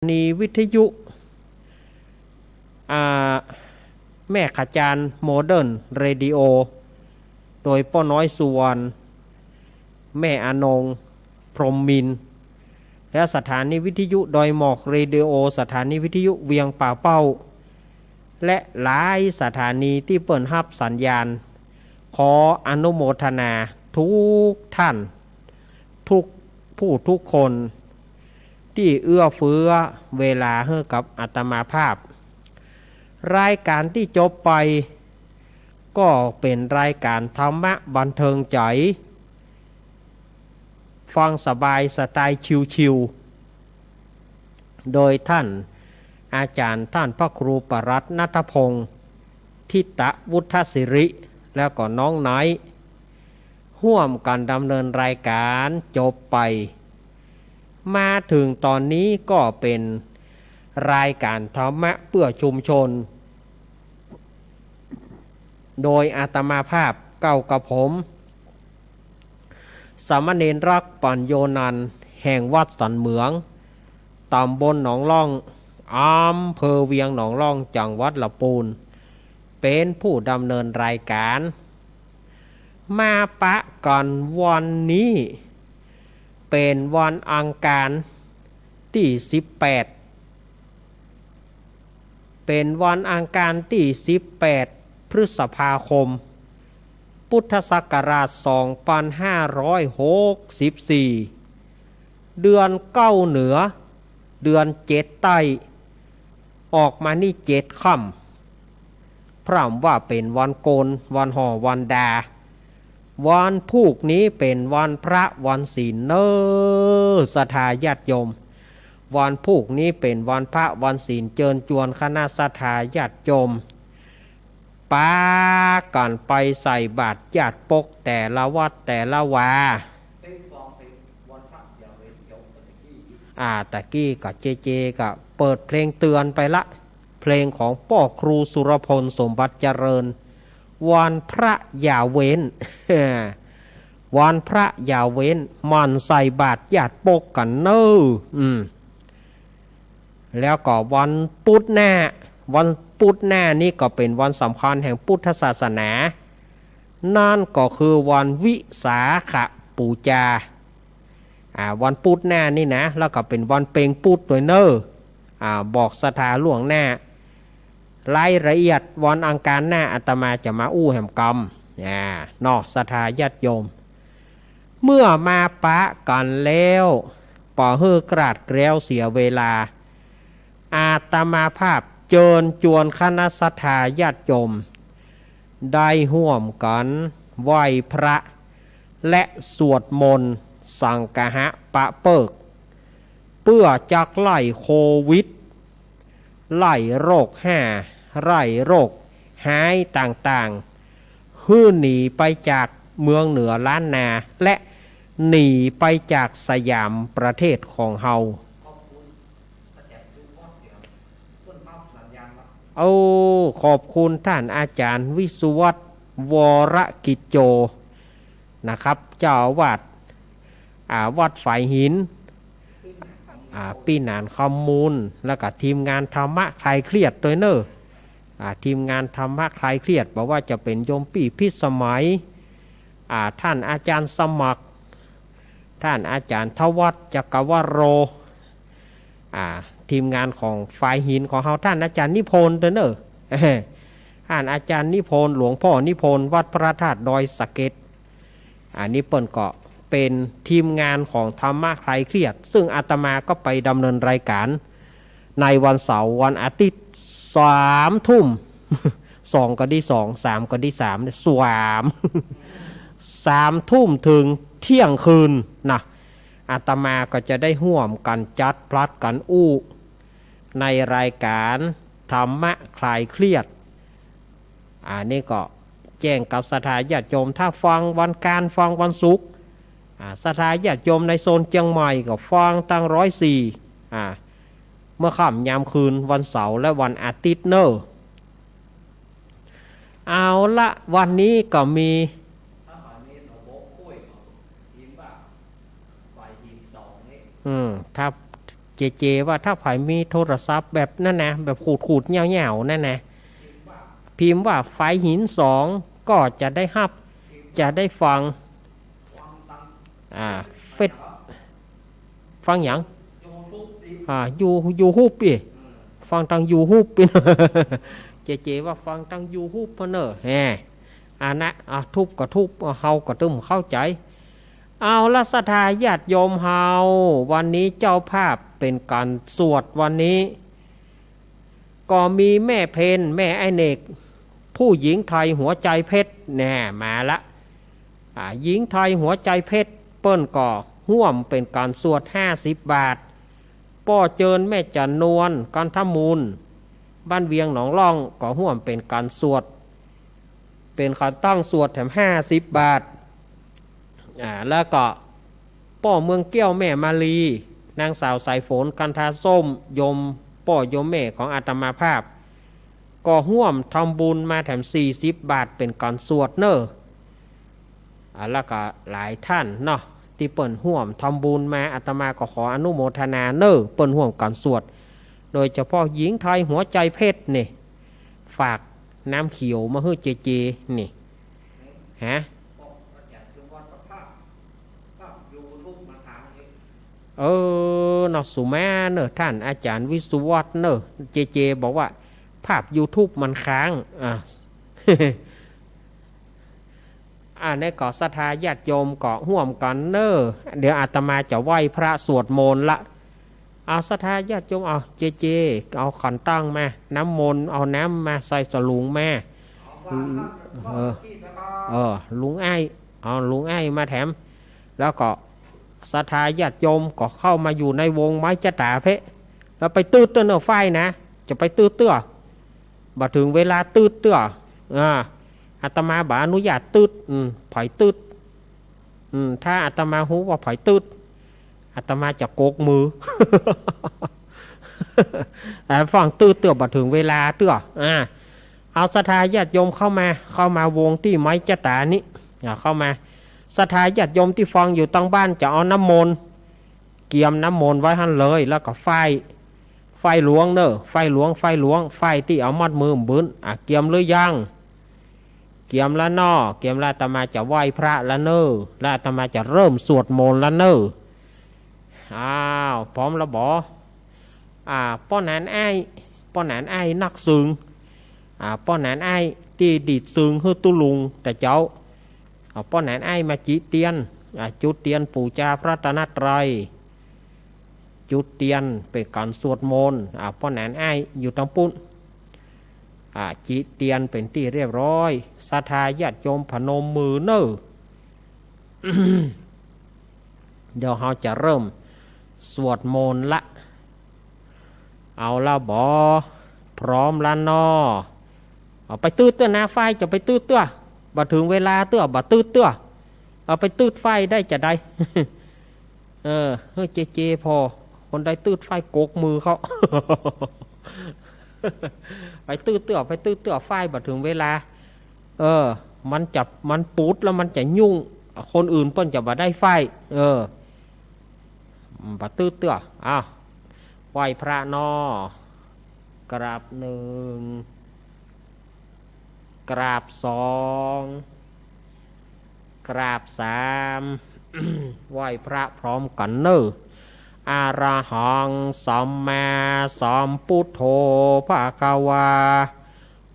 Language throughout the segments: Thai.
นีวิทยุแม่ขจารโมเดิร์นเรดิโอโดยป้อน้อยสุวรรณแม่อนงพรหมมินทร์และสถานีวิทยุดอยหมอกเรดิโอสถานีวิทยุเวียงป่าเป้าและหลายสถานีที่เปิดรับสัญญาณขออนุโมทนาทุกท่านทุกผู้ทุกคนที่เอื้อเฟื้อเวลาให้กับอาตมาภาพรายการที่จบไปก็เป็นรายการธรรมะบันเทิงใจฟังสบายสไตล์ชิวๆโดยท่านอาจารย์ท่านพระครูปรัตน์ณัฐพงศ์ทิตะวุฒศิริแล้วก็น้องไนท์ร่วมกันดำเนินรายการจบไปมาถึงตอนนี้ก็เป็นรายการธรรมะเพื่อชุมชนโดยอาตมาภาพเก้ากับผมสามเณรรักปัญโยนันท์แห่งวัดสันเหมืองตำบลหนองล่องอำเภอเวียงหนองล่องจังหวัดลำพูนเป็นผู้ดำเนินรายการมาปะกันวันนี้เป็นวันอังคารที่18เป็นวันอังคารที่18พฤษภาคมพุทธศักราช2564เดือนเก้าเหนือเดือน7ใต้ออกมานี่7ค่ำพร่ำว่าเป็นวันโกนวันห่อวันดาวันพุกนี้เป็นวันพระวันศีลเนอศรัทธาญาติโยมวันพุกนี้เป็นวันพระวันศีลเจิญจวนคณะศรัทธาญาติโยมปากันไปใส่บาตรญาติปกแต่ละวัดแต่ละวาตะกี้กับเจกับเปิดเพลงเตือนไปละเพลงของพ่อครูสุรพลสมบัติเจริญวันพระอย่าเว้น วันพระอย่าเว้นมันใส่บาตรญาติปกกันเนอแล้วก็วันพุธหน้าวันพุธหน้านี่ก็เป็นวันสำคัญแห่งพุทธศาสนานั่นก็คือวันวิสาขบูชาวันพุธหน้านี่นะแล้วก็เป็นวันเพ็งพุธด้วยเนอบอกสถานล่วงหน้ารายละเอียดวันอังคารหน้าอาตมาจะมาอู้แห่งกรรมนอกสถาญาติโยมเมื่อมาปะกันแล้วป่อเฮือกราดแกล้วเสียเวลาอาตมาภาพเจิญจวนคณะศรัทธาญาติโยมได้ร่วมกันไหว้พระและสวดมนต์สังฆะปะเปิกเพื่อจักไล่โควิดไล่โรคไล่โรคหายต่างๆฮื้อหนีไปจากเมืองเหนือล้านนาและหนีไปจากสยามประเทศของเฮาขอบคุณท่านอาจารย์วิสุวัตรวรกิจโจนะครับเจ้าอาวาสวัดฝ่ายหินปีนานคำมูลแล้วก็ทีมงานธรรมะคลายเครียดโดยเนอทีมงานธรรมะคลายเครียดบอกว่าจะเป็นโยมปี่พิสมัยท่านอาจารย์สมัครท่านอาจารย์ทวัฒน์จักรวโรทีมงานของฝ่ายหินของเฮาท่านอาจารย์นิพนธ์เด้อเนอท่านอาจารย์นิพนธ์หลวงพ่อนิพนธ์วัดพระธาตุดอยสะเก็ดนี่เปิ้นก็เป็นทีมงานของธรรมะคลายเครียดซึ่งอาตมาก็ไปดำเนินรายการในวันเสาร์วันอาทิตย์3 ทุ่ม2ก็ดี2 3ก็ดี3สวาม3 ทุ่มถึงเที่ยงคืนนะอาตมาก็จะได้ร่วมกันจัดพลัดกันอู้ในรายการธรรมะคลายเครียดนี่ก็แจ้งกับศรัทธาญาติโยมถ้าฟังวันการฟังวันศุกร์ศรัทธาญาติโยมในโซนเชียงใหม่ก็ฟังตั้ง104เมื่อค่ำยามคืนวันเสาร์และวันอาทิตย์เนอะเอาละวันนี้ก็มีถ้า เจว่าถ้าไผมีโทรศัพท์แบบนั่นนะแบบขูดเหี่ยวๆนั่นนะพิมพ์ว่าไฟหินสองก็จะได้ฮับจะได้ฟังเฟซฟังอย่างยูฮูปปีฟังทางยูฮูปปีเจว่าฟังทางยูฮูปเนอะแฮนะทุบก็ทุบเฮาก็ตึมเข้าใจเอาละศรัทธาญาติโยมเฮาวันนี้เจ้าภาพเป็นการสวดวันนี้ก็มีแม่เพนแม่ไอเนกผู้หญิงไทยหัวใจเพชรแน่มาละหญิงไทยหัวใจเพชรเปิ้นก่อห่วมเป็นการสวด50 บาทป้อเจิญแม่จันนวลกันทมูลบ้านเวียงหนองล่องก็ห่วมเป็นการสวดเป็นการตั้งสวดแถม50 บาทแล้วก็ป้อเมืองเกี้ยวแม่มาลีนางสาวสายฝนกันทาส้มยมป้อยมแม่ของอาตมาภาพก็ห่วมทำบุญมาแถม40 บาทเป็นการสวดเนอะแล้วก็หลายท่านเนาะที่เปิ่นห่วมทำบุญมาอาตมาก็ขออนุโมทนาเนอะเปิ่นห่วมการสวดโดยเฉพาะหญิงไทยหัวใจเพชรนี่ฝากน้ำเขียวมาให้เจนี่ฮะนอสุมาเนอะท่านอาจารย์วิสุวัตเนอะเจบอกว่าภาพ YouTube มันค้างในเกาะศรัทธาญาติโยมเกาะห่วมกันเนอะเดี๋ยวอาตมาจะไหว้พระสวดมนต์ละเอาศรัทธาญาติโยมเอาเจเอาขันตั้งมาน้ำมนต์เอาน้ำมาใส่สลุงแม่ลุงไอ้เอาลุงไอ้มาแถมแล้วก็ศรัทธาญาติโยมก็เข้ามาอยู่ในวงไม้จะตาเพะแล้วไปตื้อเตื้อไฟนะจะไปตื้อเตื้อบ่ถึงเวลาตื้อเตื้ออาตมาบ่อนุญาตตื้อไผ่ตื้อถ้าอาตมาหูว่าไผ่ตื้ออาตมาจะโกกมือฟังตื้อเตื้อบ่ถึงเวลาเตื้อเอาศรัทธาญาติโยมเข้ามาวงที่ไม้จะตานี้เข้ามาศรัทธาญาติโยมที่ฟังอยู่ตั้งบ้านจะเอาน้ำมนต์เกียมน้ำมนต์ไว้หั่นเลยแล้วก็ไฟหลวงเนอะไฟหลวงไฟที่เอามัดมือบืนเกียมหรือยังเกียมละนอเกียมละอาตมาจะไหว้พระละเนอละอาตมาจะเริ่มสวดมนต์ละเนอพร้อมแล้วบ่ป้อนานไอ้นักซึงป้อนานไอ้ที่ดีดซึงฮือตุลุงแต่เจ้าป้อนานไอ้มาจิเตียนจุดเตียนปู่จาพระตนตรัยจุดเตียนเป็นการสวดมนต์ป้อนานไอ้อยู่ตรงปุ้นจิเตียนเป็นที่เรียบร้อยศรัทธาญาติโยมพนมมือเนอะ เดี๋ยวเราจะเริ่มสวดมนต์ละเอาละบ่พร้อมละนอเอาไปตื้อเตื้อนะไฟจะไปตื้อเตื้อบ่ถึงเวลาเตื้อบ่ตื้อเตื้อเอาไปตื้อไฟได้จะได้ เฮ้ยเจพอคนได้ตื้อไฟโกกมือเขา ไปตื้อเตื้อไฟบ่ถึงเวลามันปูดแล้วมันจะยุ่งคนอื่นเปิ้นจะบ่ได้ไฟบ่ตื้อเตื้อไหว้พระนอกราบ1กราบ2กราบ3 ไหว้พระพร้อมกันเนอะอะระหังสัมมาสัมพุทโธภะคะวา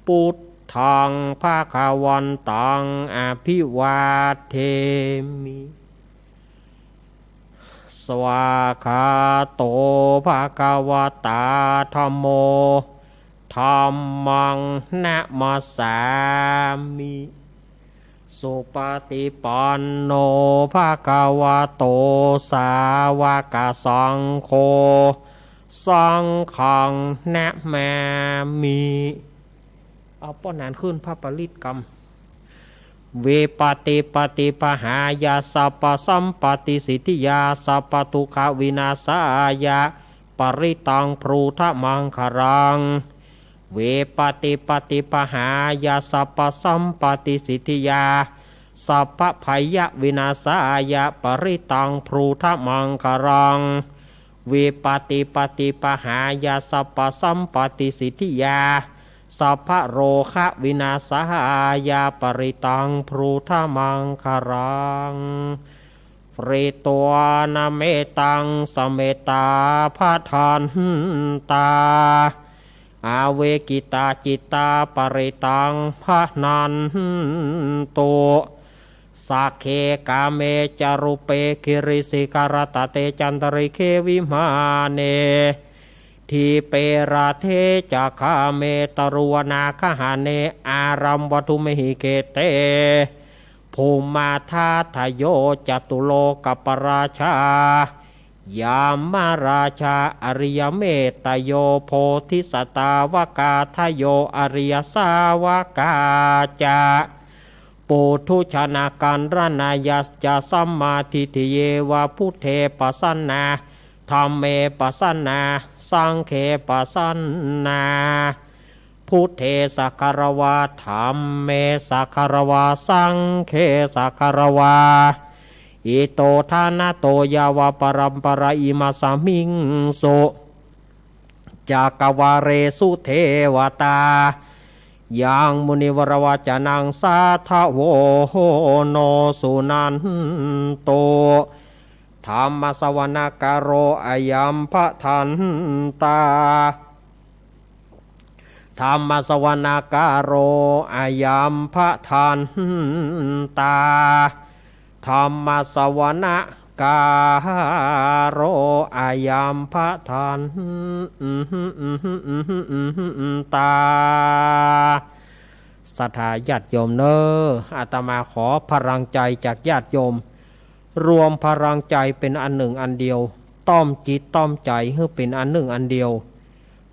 พุทธังภะคะวันตังอภิวาเทมิสวากขาโตภะคะวะตาธัมโมธัมมังนะมัสสามิสุปฏิปันโนภะคะวะโตสาวกสังโฆสังฆังนะมามิเอาป้อนนานขึ้นพระปริตกรรมเวปฏิปฏิปหายาสัพพสัมปติสิทธิยาสัพพทุกขวินาศายาปริตังพรูทะมังคารังเวปฏิปฏิปหายาสัพพสัมปติสิทธิยาสัพพภัยวินาศายาปริตังพรูทะมังคารัง วิปติปฏิปหายาสัพพสัมปติสิทธิยาสัพพะโรคะวินาศายาปริตังพรูธมังคารังปริตวานาเมตังสเมตาพาทานตาอาเวกิตาจิตตาปริตังพะนันโตสักเคกาเมจารุเปคิริสิการตเตจันตริเควิมาเนทีเปราเทจักขาเมตรุวนาคหาเนอารัมวัตุเมหิเกเตภูมาธาทโยจตุโลกปราชายามมาราชาอริยเมตโยโพธิสตาวกาทโยอริยสาวกาจาปุถุชนาการรนายัสจะสัมมาทิฏฐิเยวะพุทเทปัสสนาธัมเมปัสสนาสังเขปัสสนาพุทเทสักการวาธัมเมสักการวาสังเขสักการวาอิโตทานาโตยาวะปรัมปราอิมาสมิงโสจากวาเรสุเทวตายังมุนิวรวจนังสาทะโวโนสุนันโตธรรมสวนากโรอายัมภทันตาธรรมสวนากโรอายัมภทันตาธรรมสวนากโรอายัมภทันตาศรัทธาญาติโยมเนออาตมาขอพลังใจจากญาติโยมรวมพลังใจเป็นอันหนึ่งอันเดียวต้อมจิตต้อมใจให้เป็นอันหนึ่งอันเดียว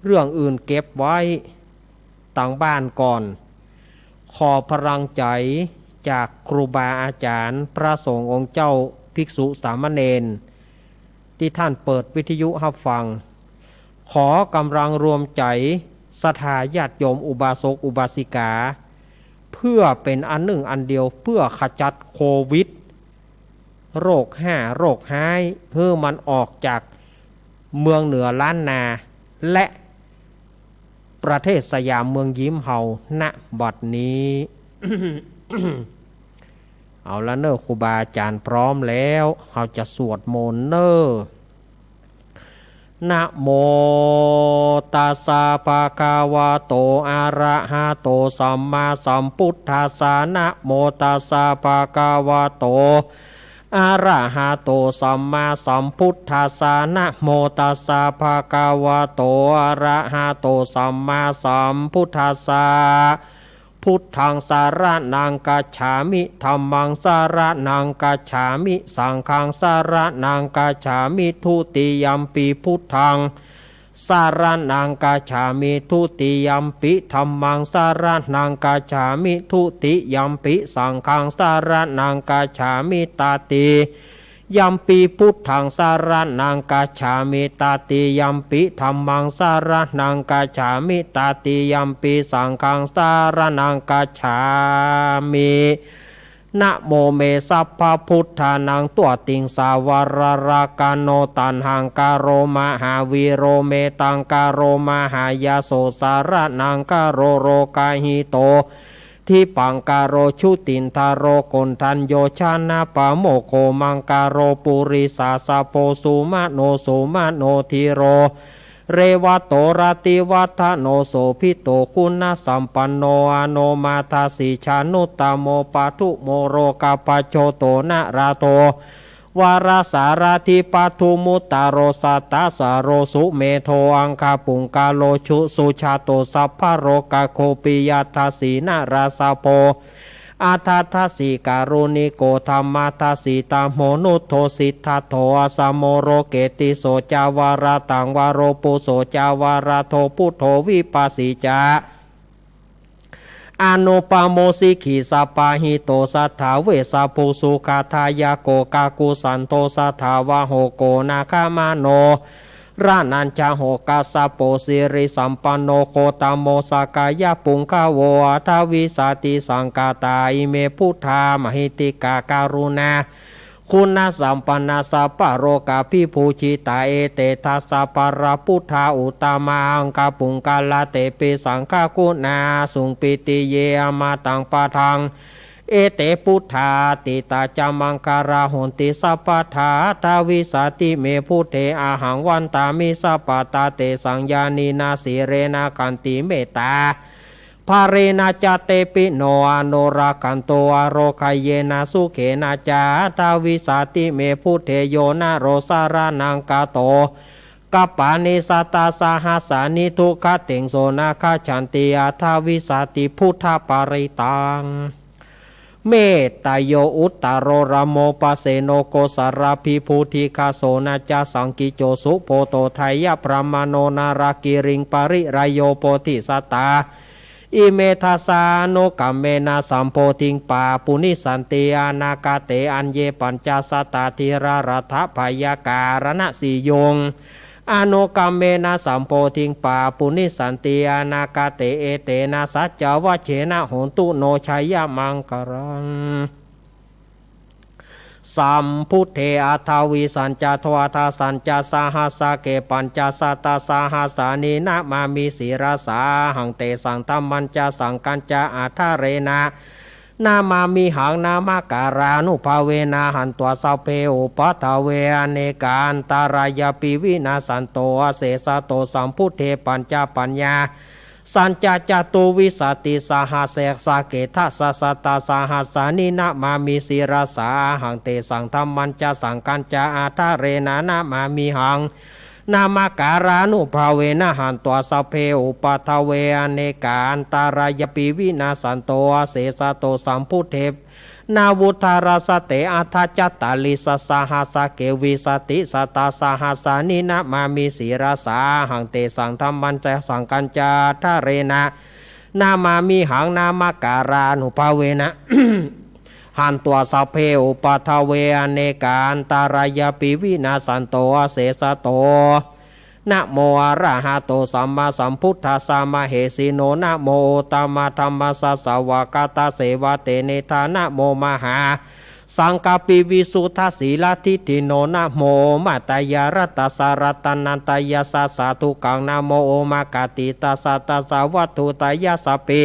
เรื่องอื่นเก็บไว้ต่างบ้านก่อนขอพลังใจจากครูบาอาจารย์พระสงฆ์องค์เจ้าภิกษุสามเณรที่ท่านเปิดวิทยุรับฟังขอกำลังรวมใจศรัทธาญาติโยมอุบาสกอุบาสิกาเพื่อเป็นอันหนึ่งอันเดียวเพื่อขจัดโควิดโรคโรคหายเพื่อมันออกจากเมืองเหนือล้านนาและประเทศสยามเมืองยิ้มเฮาณบัดนี้ เอาละเนอครูบาอาจารย์พร้อมแล้วเราจะสวดมนต์เนอนะโมตัสสะภะคะวะโตอะระหะโตสัมมาสัมพุทธัสสะนะโมตัสสะภะคะวะโตอะระหะโตสัมมาสัมพุทธัสสะนะโมตัสสะภะคะวะโตอะระหะโตสัมมาสัมพุทธัสสะพุทธังสารนังกัจฉามิธัมมังสารนังกัจฉามิสังฆังสารนังกัจฉามิทุติยัมปิพุทธังสารนังกัจฉามิทุติยัมปิธัมมังสารนังกัจฉามิทุติยัมปิสังฆังสารนังกัจฉามิตาติยัมปิพุทธังสารนังกัจฉามิตาติยัมปิธัมมังสารนังกัจฉามิตาติยัมปิสังฆังสารนังกัจฉามินะโมเมสัพพพุทธานังตัวติงสาวรรากาโนตันหังกาโรมหาวีโรเมตังกาโรมหายาโสสารนังกาโรโรกาหิโตที่ปังกาโรชุตินทาโรกนทันโยชานาปะโมโคมังกาโรปุริสาสะโพสุมาโนสุมาโนทิโรเรวะโตรติวัฏโนโสพิโตคุณสัมปันโนอโนมาทาสิชานุตตโมปะทุโมโรกาปโชโตนะราโตวาราสาราธิปัทุมุตตาโรสัตตาสาโรสุเมโทอังคาปุงกาโลชุสุชาโตสัพพโรกาโคปิยาทาสีนาราสาโพอาทาทาสีการุณิโกธรรมาทาสีตามโมนุโทสิทธาโทอสมโมโรเกติโสจาวาราตังวาโรปุโสจาวาราโทพุทโธวิปัสสิจาอนุปโมสิขีสปาหิโตสัทธาเวสาภูสุขาทายาโกกากุสันโตสัทธาวะโหโกนาคามาโนรานันจาโหกาสโปสิริสัมปันโนโคตโมสกายาปุงคาโวอัทวิสาติสังกาตาอิเมพุทธามหิติกาการุณาโค คุณสัมปันนาสัพพะโรกาภิภูชิตาเอเตทัสสะปะระพุทธาอุตมังกาปุงกาลเตปิสังฆคุณาสุงปิติเยมาตังปะทังเอเตพุทธาติตาจามังการาหนติสัพพทาทาวิสาติเมพุเทอาหังวันตามิสัพปตาเตสังญานีนาสีเรนาคันติเมตตาภาเรนาจเตปิโนอโนราคันโตอโรคายเยนาสุเขนาจาทาวิสาติเมพุเทโยนาโรสารานังกาโตกัปปานิสัตตาสาหัสานิทุขะเตงโสนาคาฉันติอาทาวิสาติพุทธปาริตังเมตตาโยอุตตโรรโมปเสโนโกสารพิภูธิคาโสนาจาสังกิโจสุโพโตไทยพระมโนนารากิริงปริรายโยโพธิสัตตาอิเมทัสสานุกัมเมนาสัมโพธิงปาปุนิสันติอานากาเตอัญเยปัญจสตาธิรารัฐพยาการณสียงอโนกัมเมนะสัมโพธิงปาปุนิสันติอานากาเตเอเตนะสัจจวะเชนะโหนตุโนชัยยะมังกรังสัมพุทเทอาทาวิสัญจทวทาสัญจสาหัสเกปัญจสัตตาสาหัสานินะมามิสีราสาหังเตสังธรรมันจสังกัญจอาทาเรนะนามามิหังนามการานุภาเวนะหันตัวสัพเพอุปัฏฐเวอเนกาอันตารายปิวินาสันโตเสสะโตสัมพุทเทปัญจปัญญาสัญจจตุวิสติสหัสเสกสาเกทัสสตตาสหัสสานินะมามิสีราสาหังเตสังธรรมันจสังกัญจอาทาเรนะนามามิหังนามการานุภาเวนะหันตัวสัพเพอุปัฏฐเวอเนกาอันตารายปิวินาสันโตเสสะโตสัมพุทเทนาวุธาราสเตอัทจัตตาลิสสหัสเกวิสติสตาสหัสานินะมามิสีราสาหังเตสังธรรมันจสังกัญจาทาเรนะนามามิหังนามการานุภาเวนะ หันตัวสัพเพอุปัฏฐเวอเนกาอันตารายปิวินาสันโตเสสะโตนะโมอะระหะโตสัมมาสัมพุทธัสสะมะเหสีโนนะโมตมะธัมมัสสะสวากาตาเสวะเตเนธานะโมมหาสังฆปิวิสุทธสีลทิฏฐิโนนะโมมัตตยารัตตสารัตนันตยาสัสสะทุกังนะโมโอมากาติตัสสะตัสสะวัตถุตยาสปิ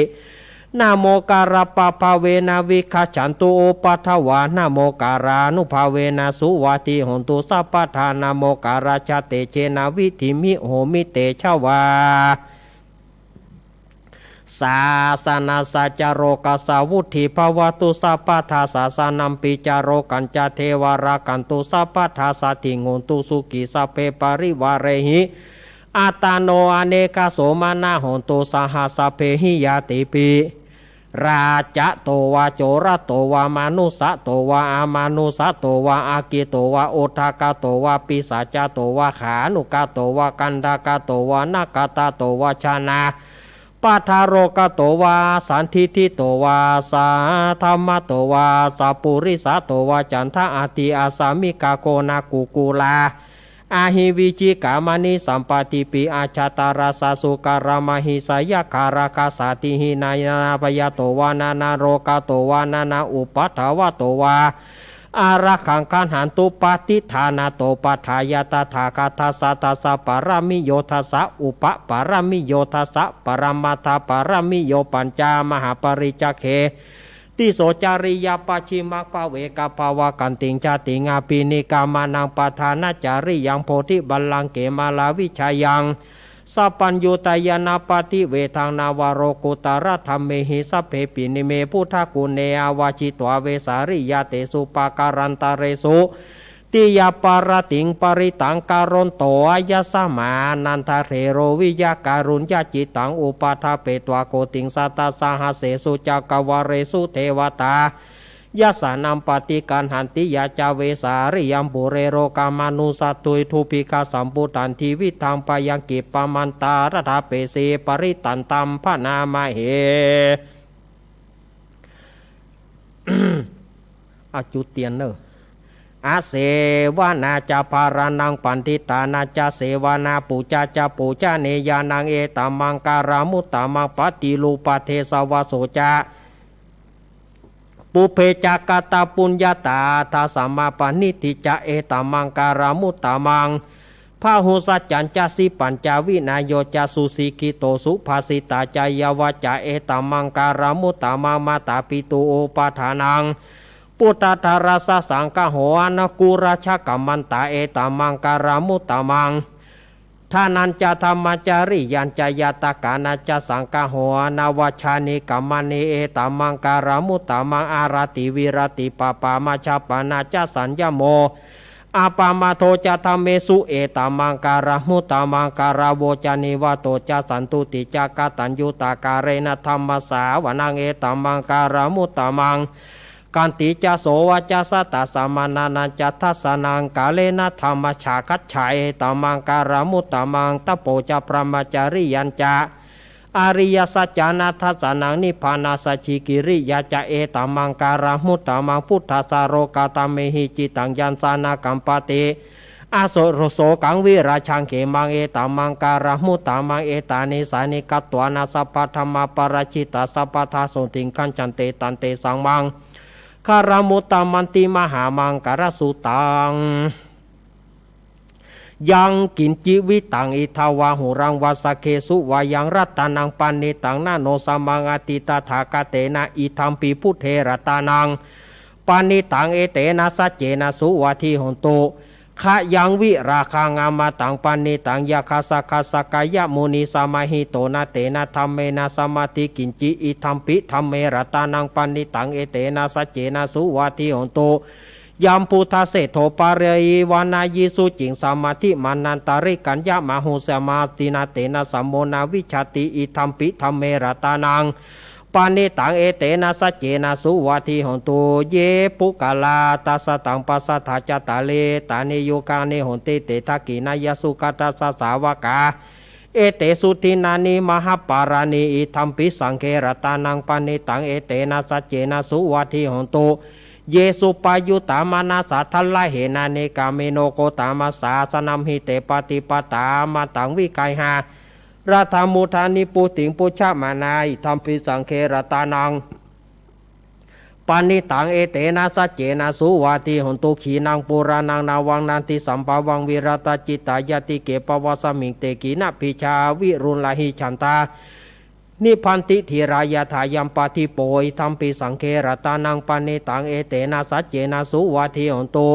นะโมการะปะภาเวนะวิคัจฉันตุโอปัฏฐวานะโมการานุภาเวนะสุวัติหนตุสัพพทานะโมการาชเตเชนะวิธิมิโหมิเตชวาสาสนาสัจโรกัสสาวุธิภวตุสัพพทาสาสนัมปิจโรกัญจเทวรากันตุสัพพทาสัติงุนตุสุกิสัพเพปริวาเรหิอาตาโนอเนกโสมานาหนตุสหัสเพหิยาติปิราจะโตวาโจระโตวามานุสะโตวาอามานุสะโตวาอากิโตวาโอทากาโตวาปิสาจโตวาขานุกาโตวากันดากาโตวานากาตาโตวาชานาปัทาโรกาโตวาสันทิทิโตวาสาธรรมโตวาสัปุริสะโตวาจันทอาติอาสามิกาโกนากุกุลาอาหิวิจิกามณิสัมปติปิอาชาตาราสสุการามหิสายคาราคาสาติหินายนาปยโตวานานาโรกาโตวานานาอุปัฏฐวะโตวาอารักขังคันหันตุปฏิฐานาโตปัฏฐายตถาคาทัสสะทัสสะปารามิโยทัสสะอุปปารามิโยทัสสะปรมัตถปารามิโยปัญจามหาปริจเขติโสจาริยาปัชิมักภเวกภาวะกันติงชาติงาปินิกามานังปทานาจาริยังโพธิบัลลังเกมาลาวิชายังสัพพัญญูตายานาปฏิเวทางนาวโรกุตารธรรมเมหิสัพเพปินิเมพุทธกุเนอาวาชิตวเวสาริยาเตสุปาการันตาเรสุติยาปารติงปริตังการนโตอายสมานันทเรโรวิยาการุญญาจิตังอุปาทาเปตวโกติงสัตตาสหัสเสสุจักวาเรสุเทวตายะสานัมปฏิการหันติยาจาเวสาริยัมบุเรโรกามานุสัตตุยทุปิกาสัมปุตันทีวิทังปยังกิปมันตารถาเปเสปริตันตัมพนามเห อาจุเตียนเนออาเสวนาจาภารานังปันทิตานาจาเสวนาปูจาจาปูจาเนยานังเอตมังการามุตตมังปฏิลูปเทสวะโสจาป ปุเพจากตาปุญญาตาทาสัมมาปณิติจะเอตมังการามุตตามังพาหุสัจจัญจสิปัญจวินายโยจสุสีกิโตสุภาสิตาจายาวจาเอตมังการามุตตามังมาตาปิตุโอปาทานังปุตตาราสสังฆโหอนกุราชกัมมันตาเอตมังการามุตตามังทานันจะธรรมจาริยัญจยตากานาจะสังฆโหอนาวชานิกัมมันเนเอตมังการามุตตามังอารติวิรติปปามาชาปนาจะสัญญโมอาปามาโทจะธรรมเมสุเอตมังการามุตตามังการาโวจานิวโตจะสันตุติจะกตัญญูตาการเรนะธรรมสาวนังเอตมังการามุตตามังกันติจะโสวจะสตาสมานานันจะทัสนังกาเลนะธรรมชาคัจฉาเอตมังการามุตตามังตโปจะพระมจาริยัญจะอริยสัจจานาทัสนังนิพพานาสัจฉิกิริยาจะเอตมังการามุตตามังพุทธสารโกตเมหิจิตังยันสานากัมปติอาโสโรโสกังวิราชังเขมังเอตมังการามุตตามังเอตานิสานิกัตตวานาสัพพธรรมปราชิตาสัพพทาสุติงขันจันเตตันเตสังมังคารมุตตามันติมหามังการสุตังยังกินจิวิตังอิทาวาหุรังวัสเคสุวายังรัตนังปันนิตังนาโนสมังอติตถาคเตนะอิทัมปีพุทเทรตานังปันนิตังเอเตนะสัจเจนะสุวาทิหนโตขะยังวิราคางามาตังปันนิตังยาคาสกาสกายะมุนีสมาหิโตนะเตนะธรรมเมนะสมาธิกินจิอิทัมปิธรรมเมรตานังปันนิตังเอเตนะสัจเจนะสุวาทิหนโตยามพุทธเศโธปาเรยวานายิสุจิงสมาธิมานันตาริกัญญามาหุสมาตินาเตนะสัมโมนาวิชติอิทัมปิธรรมเมรตานังปานิตังเอเตนะสัจเจนะสุวาทิหนตุเยปุกาลาตัสตังปัสสะทาจตาเลตานิโยกาเนหนติเตทักกินายสุกัตสสาวกาเอเตสุทินานิมหปารานิอิทัมปิสังเครตานังปานิตังเอเตนะสัจเจนะสุวาทิหนตุเยสุปายุตามานาสัทธลเหนาเนกาเมโนโกตามาสาสนัมหิเตปฏิปตามาตังวิกายหาราธามุทานิปุติงปุชะมานายธรรมปิสังเครตานังปานิตังเอเตนะสัจเจนะสุวาทิหนตุขีนังปุรานังนาวังนันติสัมภาวังวิรตจิตายติเกปวัสมิงเตกีนะพิชาวิรุณลาหิฉันตานิพันติธีรายาถายัมปาทิโปยธัมปิสังเครตานังปานิตังเอเตนะสัจเจนะสุวาทิหนตุ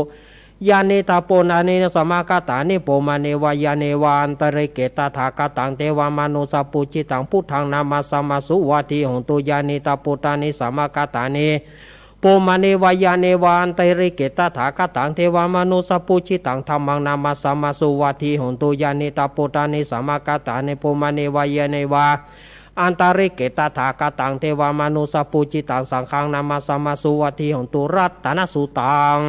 ยานิตาโปนานิสมากตานิโปมาเนวายาเนวานตริเกตถาคตังเทวามนุสปุจิตังพุทธังนามาสมาสุวาทิหนตุยานิตาโปตานิสมากตานิโปมาเนวายาเนวานตริเกตถาคตังเทวามนุสปุจิตังธัมมังนามาสมาสุวาทิหนตุยานิตาโปตานิสมากตานิโปมาเนวายาเนวาอันตาริเกตถาคตังเทวามนุสปุจิตังสังฆังนามาสมาสุวาทิหนตุรัตตนสุตัง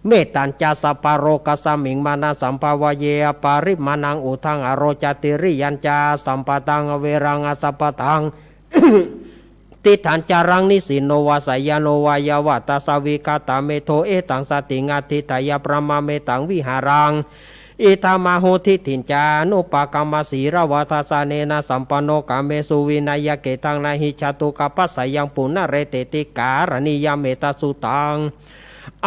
เมตัญจสัพพโรกสมิงมานาสัมภาวเยปาริมานังอุทังอโรจติริยัญจาสัมปตังเวรังอสัพพตัง ติฐานจารังนิสินโนวาสยโนวายาวตาสวิกาตาเมโทเอตังสติงาทิตายาประมาเมตังวิหารังอิธามาโหทิถินจานุปกรรมสีระวัฏสาเนนะสัมปันโนกาเมสุวินัยเกตังนาหิจตุกัปปัสสยังปุณเรเตติการณิยเมตสุตัง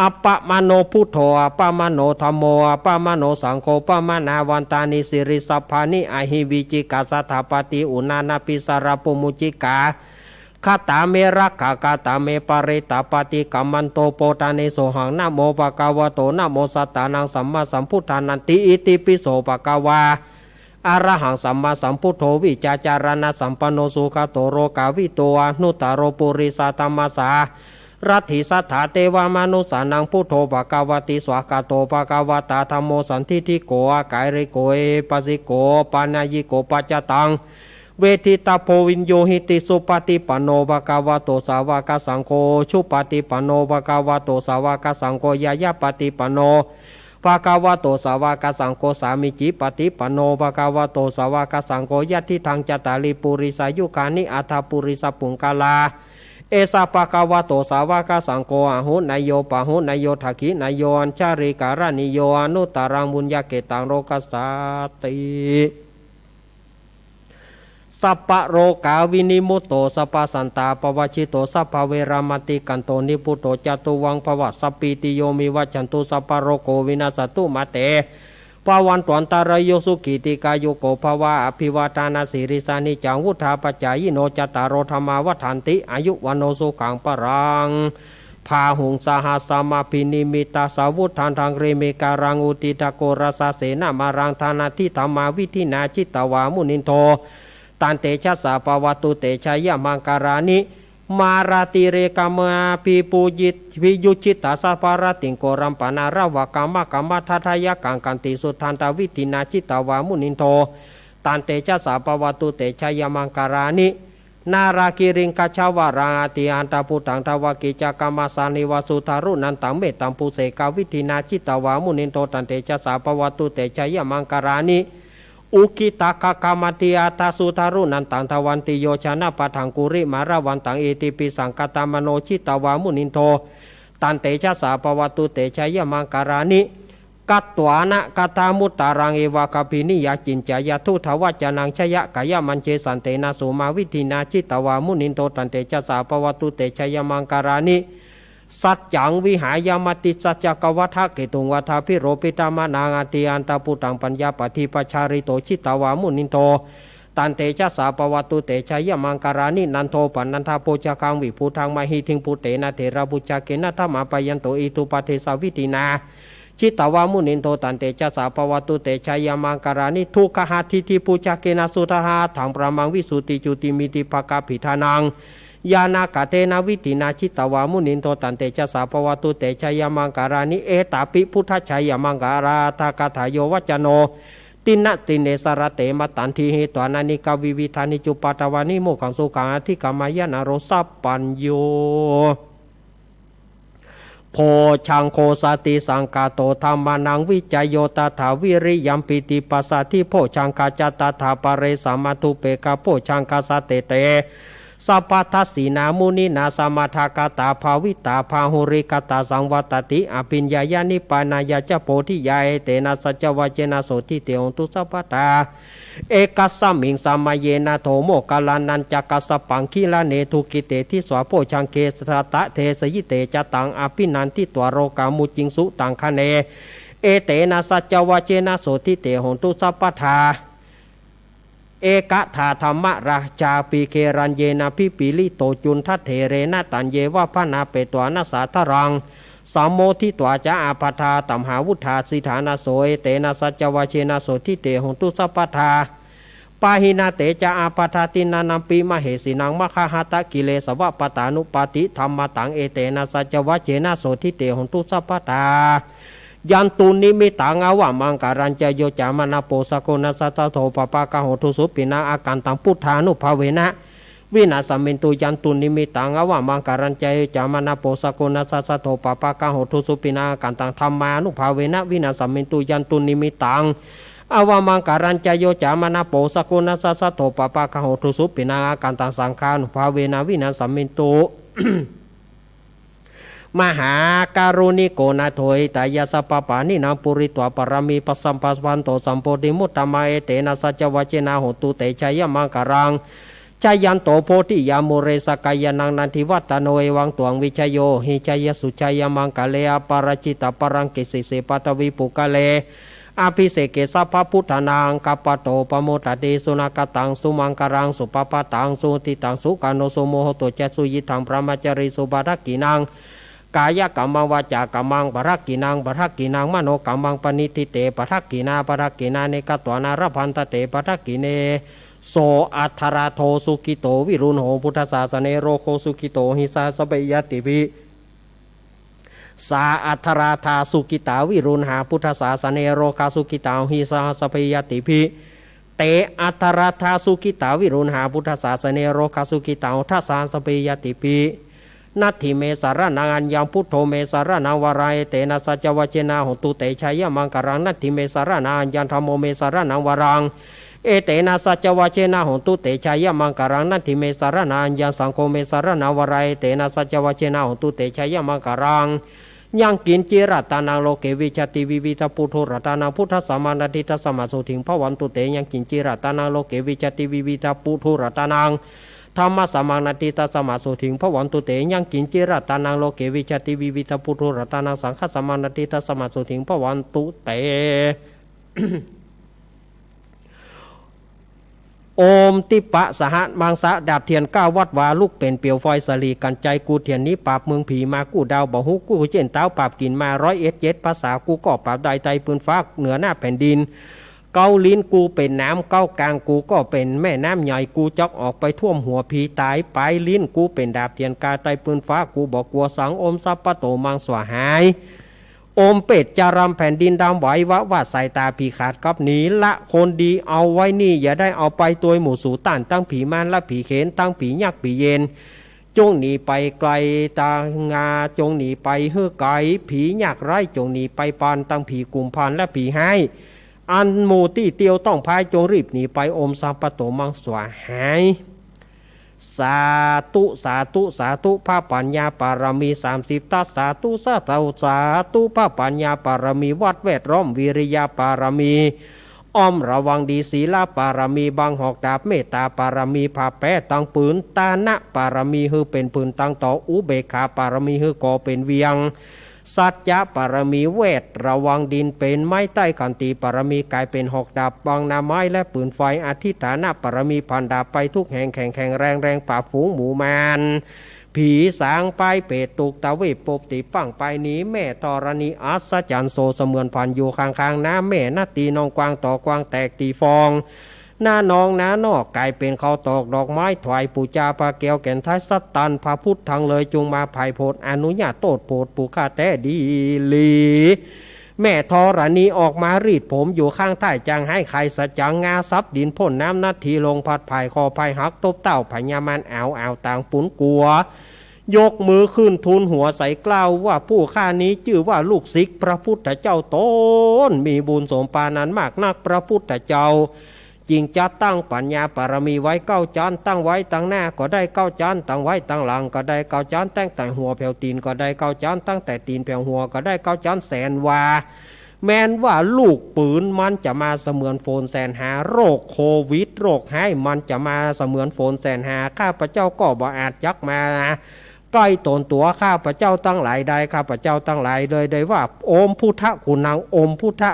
อัปปะมโนพุทโธอัปปะมโนธัมโมอัปปะมโนสังโฆปะมนาวันตานิสิริสัพพานิอหิวิจิกาสัทธปฏิอุณานาปิสารปุมุจิกาคาตาเมรักขากาตาเมปริตาปฏิกัมมันโตโปตานิโสหังนะโมปะกาวะโตนะโมสัตตานังสัมมาสัมพุทธานันติอิติปิโสปะกาวาอะระหังสัมมาสัมพุทโธวิจาจารณะสัมปันโนสุขโตโรกาวิโตอนุตตโรปุริสาธรรมสารัตถิสัทธาเทวามนุสานังพุทโธภควติสวากาโตภควตาธัมโมสันทิทิโกอากายริโกเอปัสสิโกปานายิโกปัจจตังเวทิตาโพวินโยหิติสุปฏิปันโนภควโตสาวกสังโฆชุปฏิปันโนภควโตสาวกสังโฆยายาปฏิปันโนภควโตสาวกสังโฆสามิจิปฏิปันโนภควโตสาวกสังโฆยัตถิทังจตาริปุริสายุคานิอัฏฐปุริสปุงกาลาเอสาปะกาวะโตสาวกสังโฆอหุนายโยปะหุนายโยทักขินายโยอัญชาริการานิโยอนุตตรังบุญญาเกตังโรกัสสติส สัพพะโรกาวินิมุตโตสัพพสันตาปวชิโตสัพพเวรามติกันโตนิพุตโตจตุวังภวะสัพพิติโยมิวัจจันตุสัพพโรโกวินาศตุมาเตปวันตวันตารโยสุกิติกายโยโกภวะอภิวาทานาสิริสานิจังวุธาปัจจายโนจตารโรธรรมาวัฏันติอายุวันโนสุขังปรังพาหุงสหัสสมาพินิมิตาสาวุธานทางเรเมการังอุติตะโกรสาเสนามารังธานาทิธรรมาวิธินาจิตตวามุนินโทตันเตชะสาปวัตุเตชยมังการานิมาราติเรกามาปีปูจิตวิยุจิตตาสภารติงโกรัมปนาราวกามะกามะทัทายกังกันติสุทันตวิธินาจิตตวามุนินโทตันเตชะสาปวัตุเตชยมังการานินารากิริงกัจฉวาราติอันตพุตังทวกิจกรรมสานิวสุทารุนันตังเมตัมปุเสกาวิธินาจิตตวามุนินโตตันเตชะสาปวัตุเตชยมังการานิอุกิตากากามติอาตาสุทารุนันตังทวันติโยชนะปัทังกุริมาราวันตังเอติปิสังกตามโนจิตตวามุนินโทตันเตชะสาปวัตุเตชยมังการานิกัตตวานะกตามุตตารังเอวากปินิยาจินจายทุทวัจนังชยะกายมันเชสันเตนะสุมาวิธินาจิตตวามุนินโตตันเตชะสาปวัตุเตชยมังการานิสัจจังวิหายามติสัจจกวัฏเกตุงวัฏพิโรปิตามานางติอันตพุตังปัญญาปฏิปชาริโตจิตตวามุนินโตตันเตชะสาปวัตุเตชยมังการานินันโทปันนันทาโปจกังวิภูทางมหิทิงภูเตนะเถระบุจเกนะธรรมปยันโตอิทุปเทสาวิตินาจิตตวามุนินโทตันเตชะสาปวัตุเตชยมังการานิทุกขหัตถิติปุจเกนะสุตหาถังประมังวิสุติจุติมิติภกภิธานังยานากาเตนะวิตินาจิตตวามุนินโทตันเตชะสาปวัตุเตชยมังการานิเอตาปิพุทธชัยมังการาทากถาโยวัจโนตินะติเนสระเตมตันทีเหตวานานิกาวิวิธานิจุปัตวานิโมขังสุขังอธิกามายานโรสัพปัญโยโพชังโคสติสังกาโตธรรมานังวิจโยตถาวิริยัมปิติปัสสติโพชังกาจตถาปเรสามาตุเปกาโพชังกาสเตเตสัพพทัสสีนามุนินาสมาทากตาภาวิตาภาหุริกตาสังวัตติอภิญญายานิปานายาจโพธิยาเตนะสัจวเจนะโสติเตองตุสัพพตาเอกัสสมิงสามเยนะโทโมกาลานันจักกัสปังคีลาเนทุกิเตทิสวะโพชังเคสตะเทสยิเตจตังอภินันทิตวโรกามุจิงสุตังคะเนเอเตนะสัจวเจนะโสติเตหงตุสัพพทาเอกถาธรรมราชาปีเครันเยนะพิปิลิโตจุนทัตเถเรนะตันเยวะพนาเปตวานาสาทรังสามโมทิตวาจะอาปทาตัมหาวุธาสิฐานาโสเตนะสัจวเชนะโสทิเตหงตุสัพพทาปาหินาเตจะอาปทาตินานัมปีมเหสินังมะคหะตะกิเลสวะปตานุปาติธรรมตังเอเตนะสัจวเชนะโสทิเตหงตุสัพพทายันตุนิมิตังอวะมังการัญจโยจามนาโปสโกนัสตโถปปะกะโหทุสุปินาอาการตังพุทธานุภาเวนะวินาสมินตุยันตุนิมิตังอวะมังการัญจโยจามนาโปสโกนัสตโถปปะกะโหทุสุปินาอาการตังธรรมานุภาเวนะวินาสมินตุยันตุนิมิตังอวะมังการัญจโยจามนาโปสโกนัสตโถปปะกะโหทุสุปินาอาการตังสังฆานุภาเวนะวินาสมินตุมหาการุณิโกนาโถยตายาสปปานินาปุริตวปรมีปัสสัมปัสวันโตสัมโพธิมุตตมาเอเตนะสัจวเจนะโหตุเตชัยมังการังชัยยันโตโพธิยามุเรสกายนังนันทิวัตโนเอวังตวงวิชโยหิชัยสุชัยมังกะเลอปารจิตปรังกิสิเสปัตวิปุกะเลอภิเสกสัพพพุทธนางกัปปโตปโมตติสุนักตังสุมังการังสุปปตังสุติตังสุกาโนสุโมโหตุเจสุยิทังพระมจริสุบารักกินังกายกรรมังวาจากรรมังปรักกินังปรักกินังมโนกรรมังปณิทิเตปรักกินาปรักกินาเนกตวานารพันตเตปรักกิเนโสอัทราโทสุกิโตวิรุณโหพุทธศาสเนโรโคสุกิโตหิสาสเบยติภิสาอัทราธาสุกิตาวิรุณหาพุทธศาสเนโรคาสุกิตาหิสาสเบยติภิเตอัทราธาสุกิตาวิรุณหาพุทธศาสเนโรคาสุกิตาทัสสาสเบยติภินัตถิเมสารนังอัญญังพุทโธเมสารนังวารายเตนะสัจวเจนะโหตุเตชัยมังการังนัตถิเมสารนังอัญญังธรรมโมเมสารนังวารังเอเตนะสัจวเจนะโหตุเตชัยมังการังนัตถิเมสารนังอัญญังสังโฆเมสารนังวารายเตนะสัจวเจนะโหตุเตชัยมังการัง ยังกินจิรัตานังโลเกวิชติวิวิตปุถุรัตานังพุทธสัมมานาทิทัสสมาสุถิงพระวันตุเตยังกินจิรัตานังโลเกวิชติวิวิตปุถุรัตานังธรรมสัมมานาทิทัสสมาสุถิงพระวันตุเตยังกินจิรัตานังโลเกวิชติวิวิตปุถุรัตานังสังฆสัมมานาทิทัสสมาสุถิงพระวันตุเต โอมติปะสหมังสะดาบเทียนก้าวัดวาลูกเป็นเปียวไฟสลีกันใจกูเทียนนี้ปราบเมืองผีมากูดาวบ่ฮุกกูเจนเต้าปราบกินมา101ภาษากูก็ปราบได้ไตปืนฟ้าเหนือหน้าแผ่นดินเกาลิ้นกูเป็นน้ำเก้ากลางกูก็เป็นแม่น้ำใหญ่กูจอกออกไปท่วมหัวผีตายไปลิ้นกูเป็นดาบเทียนกาไตปืนฟ้ากูบอกกลัวสังอมซับปะโตมังสวหายโอมเป็ดจารำแผ่นดินดำไหววะว่าสายตาผีขาดกับหนีละคนดีเอาไว้นี่อย่าได้เอาไปตัวหมู่สู่ต้านตั้งผีมานละผีเขนตั้งผียักษ์ผีเย็นจงหนีไปไกลตางาจงหนีไปเฮือไกลผียักษ์ไร้จงหนีไปปานตั้งผีกุมพานและผีให้อันหมู่ที่เตียวต้องพายจงรีบหนีไปโอมสัมปะโตมังสวหายสาธุสาธุสาธุพระปัญญาปารมี30ทัสสาธุสาธุพระปัญญาปารมีวัดแวดล้อมวิริยาปารมีอ้อมระวังดีศีลปารมีบางหอกดาบเมตตาปารมีผ่าแป้ตังปืนตานะปารมีฮือเป็นปืนตังต่ออุเบกขาปารมีฮือก่อเป็นเวียงสัจจะปารมีเวทระวังดินเป็นไม้ใต้ขันติปารมีกลายเป็นหอกดาบบางนาไม้และปืนไฟอธิฐานะปารมีพันดาบไปทุกแห่งแข่งแรงป่าฝูงหมูมานผีสางไปเปตตุกตะเวปปติปังไปนี้แม่ธรณีอัศจรรย์โซเสมือนพันอยู่ข้างๆน้ำแม่นาตีนองกวางต่อกวางแตกตีฟองหน้านองหน้านอกกลายเป็นเขาตอกดอกไม้ถวายปูจาปาแก้วแก่นท้ายสัตตันพระพุทธทางเลยจงมาภายโพดอนุญาตโตดโปดปูข้าแต่ดีลีแม่ธรณีออกมารีดผมอยู่ข้างใต้จังให้ใครสัจจังงาซับดินพ่นน้ำนาทีลงพัดภายคอภายหักตบเต้าพญามันเอาต่างปุนกลัวยกมือขึ้นทูลหัวใส่กล้าวว่าผู้ข้านี้ชื่อว่าลูกศิษย์พระพุทธเจ้าตนมีบุญสมปานั้นมากนักพระพุทธเจ้าจริงจะตั้งปัญญาปารมีไว้9 จานตั้งไว้ตั้งหน้าก็ได้9 จานตั้งไว้ตั้งหลังก็ได้9 จานตั้งแต่หัวแผ่วตีนก็ได้9 จานตั้งแต่ตีนแผ่วหัวก็ได้9 จานแสนวาแม้นว่าลูกปืนมันจะมาเสมือนโฟนแสนหาโรคโควิดโรคให้มันจะมาเสมือนโฟนแสนหาข้าพเจ้าก็บ่อาจยักมาใกล้ตนตัวข้าพเจ้าตั้งหลายได้ข้าพเจ้าตั้งหลายเลยได้ว่าโอมพุทธกุณังโอมพุทธ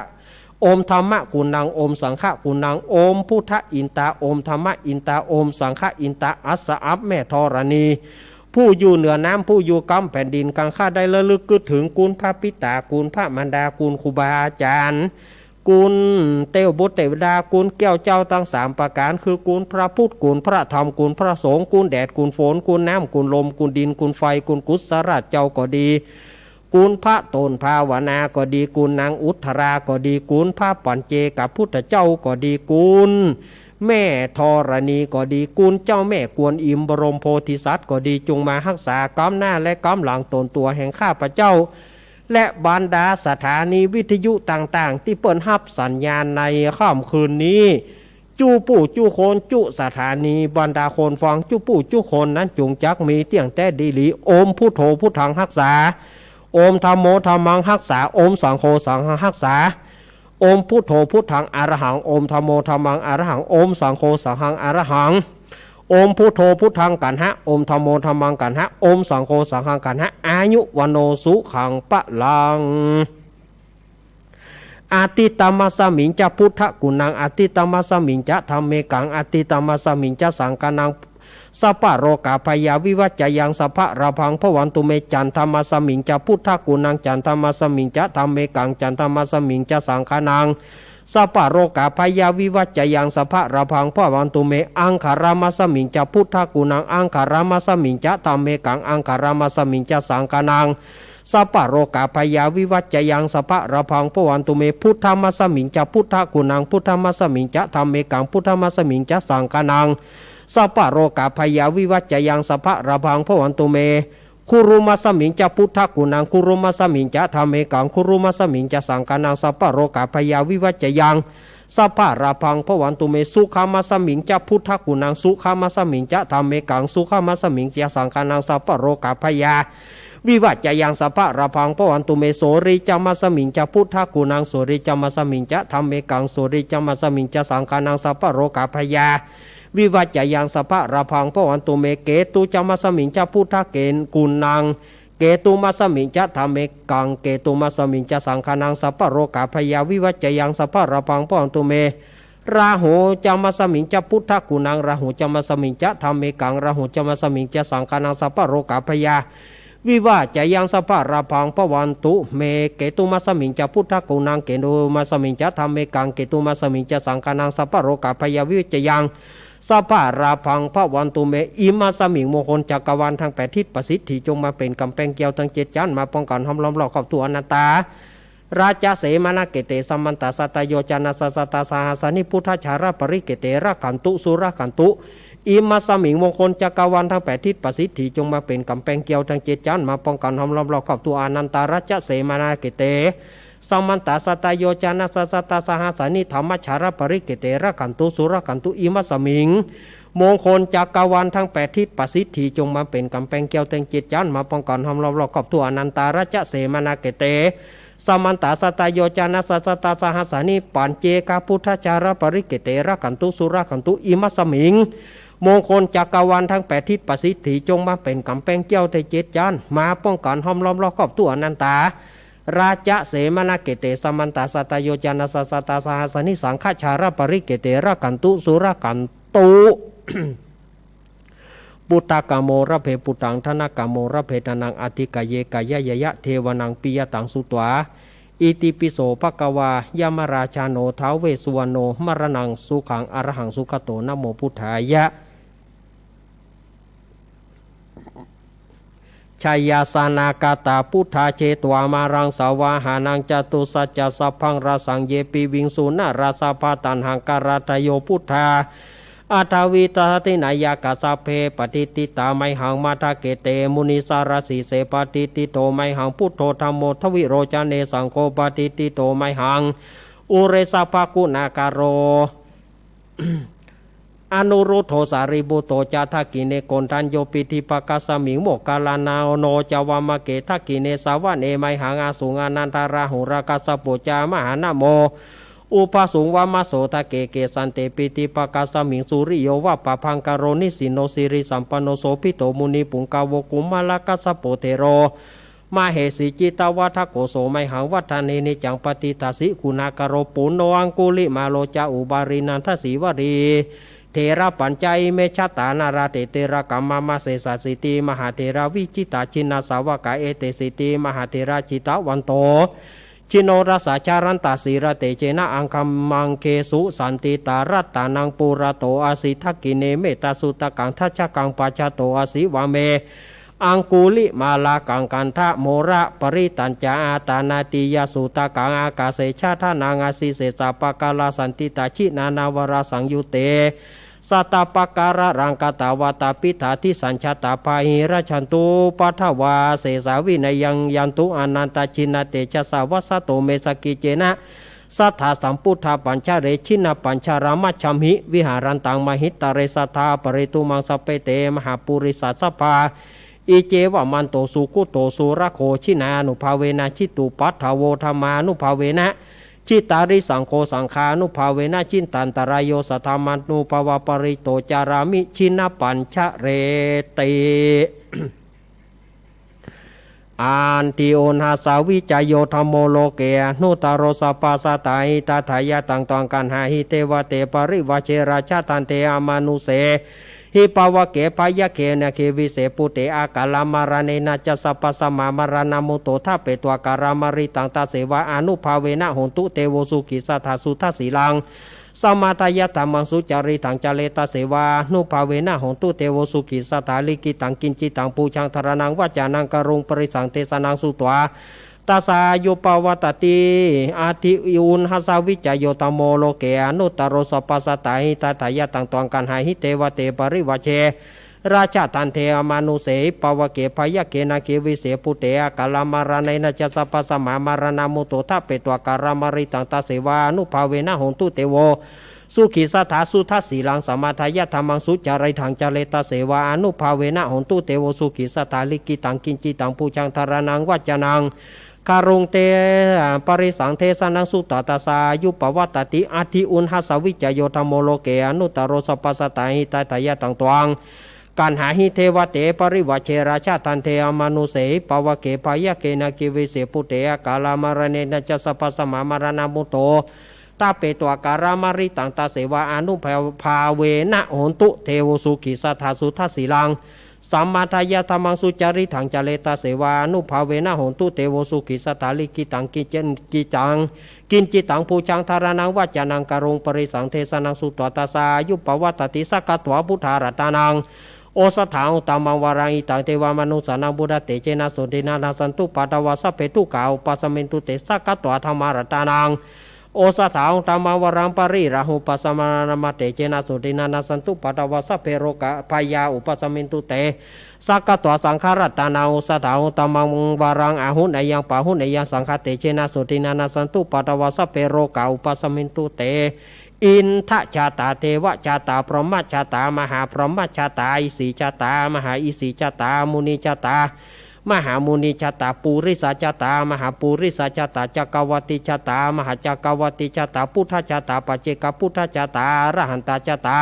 โอมธรรมะกุณังโอมสังฆกุณังโอมพุทธอินตาโอมธรรมะอินตาโอมสังฆอินตาอัสสะอัพแม่ธรณีผู้อยู่เหนือน้ำผู้อยู่กำแผ่นดินกังข้าได้ระลึกถึงกุลพระปิตากุลพระมารดากุลครูบาอาจารย์กุลเตวบุตรเทวดากุลแก้วเจ้าทั้ง3ประการคือกุลพระพุทธกุลพระธรรมกุลพระสงฆ์กุลแดดกุลฝนกุลน้ำกุลลมกุลดินกุลไฟกุลกุศลราชเจ้าก็ดีกุลพระตนภาวนาก็ดีกุลนางอุทราก็ดีกุลพระปัญเจกับพุทธเจ้าก็ดีกุลแม่ธรณีก็ดีกุลเจ้าแม่กวนอิมบรมโพธิสัตว์ก็ดีจงมารักษากำหน้าและกำหลังตนตัวแห่งข้าพเจ้าและบรรดาสถานีวิทยุต่างๆที่เปิดรับสัญญาณในค่ำคืนนี้จู้ปู่จู้โคนจุสถานีบรรดาคนฟังจู้ปู่จู้โคนนั้นจงจักมีเตียงแต่ดีหลีโอมพุทโธพุทธังรักษาโอมธัมโมธัมมังรักษาโอมสังโฆสังฆังรักษาโอมพุทโธพุทธังอรหังโอมธัมโมธัมมังอรหังโอมสังโฆสังฆังอรหังโอมพุทโธพุทธังกันหะโอมธัมโมธัมมังกันหะโอมสังโฆสังฆังกันหะอายุวันโนสุขังปะลังอาติตมัสสมิงจะพุทธกุณังอาติตมัสสมิงจะธัมเมกังอาติตมัสสมิงจะสังฆังสัพพะโรกาพยาวิวัจจยังสัพพะระพังพวันตุเมจันธรรมสมิงจะพุทธกุณังจันธรรมสมิงจะธัมเมกังจันธรรมสมิงจะสังฆังสัพพะโรกาพยาวิวัจจยังสัพพะระพังพวันตุเมอังคารามสมิงจะพุทธกุณังอังคารามสมิงจะธัมเมกังอังคารามสมิงจะสังฆังสัพพะโรกาพยาวิวัจจยังสัพพะระพังพวันตุเมพุทธมัสมิงจะพุทธกุณังพุทธมัสมิงจะธัมเมกังพุทธมัสมิงจะสังฆังสัพพะโรกาพยาวิวัจจยังสัพพะระพังพวันตุเมคุรุมัสมิงจะพุทธกุณังคุรุมัสมิงจะธัมเมกังคุรุมัสมิงจะสังฆังสัพพะโรกาพยาวิวัจจยังสัพพะระพังพวันตุเมสุขามัสมิงจะพุทธกุณังสุขามัสมิงจะธัมเมกังสุขามัสมิงจะสังฆังสัพพะโรกาพยา วิวัจจะยังสัพพะระพังพวันตุเมโสริจามัสมิงจะพุทธกุนังโสริจามัสมิงจะธรรมเมกังโสริจามัสมิงจะสังฆานังสัพพะโรกาพยาวิวัจจะยังสัพพะระพังพวันตุเมเกตุจามัสมิงจะพุทธเกณกุนังเกตุมัสมิงจะธรรมเมกังเกตุมัสมิงจะสังฆานังสัพพะโรกาพยาวิวัจจะยังสัพพะระพังพวันตุเมราหูจามัสมิงจะพุทธกุนังราหูจามัสมิงจะธรรมเมกังราหูจามัสมิงจะสังฆานังสัพพะโรกาพยาวิวาจะยังสัพพะราพังพวันตุเมเกตุมัสมิงจะพุทธกุนังเกตุมัสมิงจะธรรมเมกังเกตุมัสมิงจะสังฆานังสัพพะโรกาพยาวิจะยังสัพพะราพังพวันตุเมอิมัสมิงมงคลจักรวาลทั้งแปดทิศประสิทธิจงมาเป็นกำแพงเกี่ยวทั้งเจ็ดชั้นมาป้องกันห้อมล้อมรอบครอบตัวอนัตตาราชเสมานาเกเตสัมมันตาสัตโยจานาสัตตาสหัสนิพุทธชาราปริเกเตระขันตุสุรขันตุอิมัสมิงมงคลจักรวาลทั้งแปดทิศประสิทธิจงมาเป็นกำแพงเกี่ยวทั้งเจ็ดชั้นมาป้องกันห้อมล้อมรอบครอบตัวอนันตาราชเสมานาเกเตสัมมันตาสัตโยจานาสัตตาสหัสนิธรรมชาราปริเกเตระขันตุสุรขันตุอิมัสมิงมงคลจักรวาลทั้งแปดทิศประสิทธิจงมาเป็นกำแพงเกี่ยวทั้งเจ็ดชั้นมาป้องกันห้อมล้อมรอบครอบตัวอนันตาราชเสมานาเกเตสมันตาสตาโยจานาสัสตาสหัสานิปัญเจกาพุทธจารปริเกเตระขันตุสุรขันตุอิมัสมิงมงคลจักรวาลทั้งแปดทิศประสิทธิจงมาเป็นกำแพงเกี่ยวทั้งเจ็ดชั้นมาป้องกันห้อมล้อมรอบครอบตัวอนันตาราชเสมานาเกเตสมันตาสตาโยจานาสัสตาสหัสานิสังฆชารปริเกเตระขันตุสุรขันตุปุตตะกโมระเพปุตังธนกโมระเพตนังอธิกายเยกายยะเทวนังปิยตังสุตวาอิติปิโสภควายามราชาโนท้าวเวสสุวรรณโนมรณังสุขังอรหังสุขโตนะโมพุทธายะชัยยาสานากาตาพุทธาเชตวามารังสาวาหานังจตุสัจจะสัพพังราสังเยปิวิงสุนาราสาภาตันหังการาตโยพุทธาอาทาวิตาตินายากาสาเพปฏิติตาไมหังมาทาเกเตมุนิสารสีเสปฏิติโตไมหังพุทโธธรรมโมทวิโรจเนสังโฆปฏิติโตไมหังอุเรสภากุณาการโร อนุรุโธสาริบุโตจาทกิเนโกนทันโยปิธิปกัสมิงโมกาลานาโนจาวามะเกทกิเนสาวะเนไมหังอาสุงานันทาราหุรากัสปุจามหานาโมอุปสุงวามาโสทะเกเกสันเตปิติปกาสมิงสุริโยวะปะพังกโรนิสิโนสิริสัมปันโนโสภิโตมุนีปุงกาวกุมะละกัสโปเทโรมาเหสีจิตวัฏโกโสไมหังวัฏเนนิจังปฏิทัสสิกุณากโรปุโนอังกุลิมาโลจาอุบารินันทสีวรีเทระปัญจัยเมชตานาราเตเตระกัมมามาเสสสิติมหาเทระวิจิตาชินาสาวกาเอเตสิติมหาเทระจิตาวันโตชิโนรสาจารันตาสีระเตเจนะอังคัมมังเคสุสันติตารัตตานังปุระโตอาสิทักกิเนเมตาสุตกังทัชกังปัจจโตอาสิวาเมอังกุลิมาลากังกันทะโมระปริตัญจาอาตานาติยสุตกังอากาเสชาทานางาสิเสสะปะกาลาสันติตาชินานาวราสังยุเตสัตตปะการะรังกตาวตาปิถาทิสัญชาตาภาหิราชันตุปัทวาเสสาวินยังยันตุอนันตชินาเตชะสาวัสโตเมสกิเจนะสัทธาสัมพุทธาปัญชาเรชินาปัญชารามัชชัมหิวิหารันตังมหิตตาเรสัทธาปริตุมังสเปเตมหาปุริสัสสภาอิเจวะมันโตสุกุโตสุระโคชินานุภาเวนะชิตุปัฏฐาวโวธรรมานุภาเวนะชิตาริสังโฆสังฆานุภาเวนะชินตันตรายโยสัทธามานุภาวปริโตจารามิชินปัญชเรติอันติโอนหาสาวิจโยธรรมโมโลเกนุตารสปัสสตาหิตาทายะตังตองกันหาหิเทวเตปริวเชราชาตันเตอามานุเสหิปาวะเกปายะเกนะเควิเสปุเตอากาลามารเนนะจะสัพพสมามารณามุโตทาเปตัวการามาริตังตาเสวะอนุภาเวนะโหตุเตโวสุขิสัทธาสุทัสสีลังสมาทายะธรรมังสุจาริตังจเลตาเสวานุภาเวนะโหตุเตโวสุขิสัทธาลิกิตังกินจิตังปูชังธารนังวัจจานังกรุงปริสังเตสนังสุตวาตาสาโยปวัตติอาทิอุนหาสาวิจโยตโมโลเกอนุตโรสปัสสตาหิตาทายะตังตองกันหาหิเทวเตปริวเชราชาตันเทอมานุเสปวเกพยเกนะเกวิเสปุเตอกาลามารณนะจะสัพพสมามารณามุโตทะเปตัวการามาริตังตาเสวานุภาเวนะโหตุเตโว สุขีสัทธาสุทัสสีลังสมาทายะธรรมังสุจาริทังจาเลตเสวาอนุภาเวนะหนตุเตโวสุขีสัทธาลิกิตังกินจิตังปูชังธารนังวัจนังคารุงเตปริสังเทสนังสุตตาสายุปวัตติอธิอุณหสวิจโยธรรมโลเกอนุตตรสปัสสตาหิตายะตังตวังการหาหิเทวเตปริวัชเชราชาทันเทอมนุเสปวเกปายะเกนะกิวิเสปุเตกาลามารเนนะจัสปัสมามารณมุโตตาเปตวการามาริตังตาเสวาอนุภาเวนะโหนตุเทวสุขิสัทธาสุทัสสีลังสัมมาทายะธรรมังสุจาริถังจเลตาเสวานุภาเวนะโหนตุเตโวสุขิสัทธาลิกิตังกินจิตังภูชังธารนังวัจนังกรุงปริสังเทสนังสุตตาสายุปวัตติสักกัตวพุทธารัตนังโอสถาอุตมังวารังอิตังเทวามนุสานังบุตเตเจนะสุตินานาสันตุปัตตวาสเปตุกาอุปัสมินตุเตสักกัตวธรรมารัตนังโอสถาอุตมังวารังปริราหุปัสมานามาเตเจนะสุตินานาสันตุปัตตวาสเปโรกะพยาอุปัสมินตุเตสักกัตวสังขารัตนาอุสถาอุตมังวารังอาหุนอายังปะหุนอายังสังฆเตเจนะสุตินานาสันตุปัตตวาสเปโรกะอุปัสมินตุเตอินทชาตาเทวชาตาพรหมชาตามหาพรหมชาตาอิสีชาตามหาอิสีชาตามุนีชาตามหามุนีชาตาปุริสาชาตามหาปุริสาชาตาจักรวัติชาตามหาจักรวัติชาตาพุทธชาตาปัจเจกพุทธชาตาอรหันตชาตา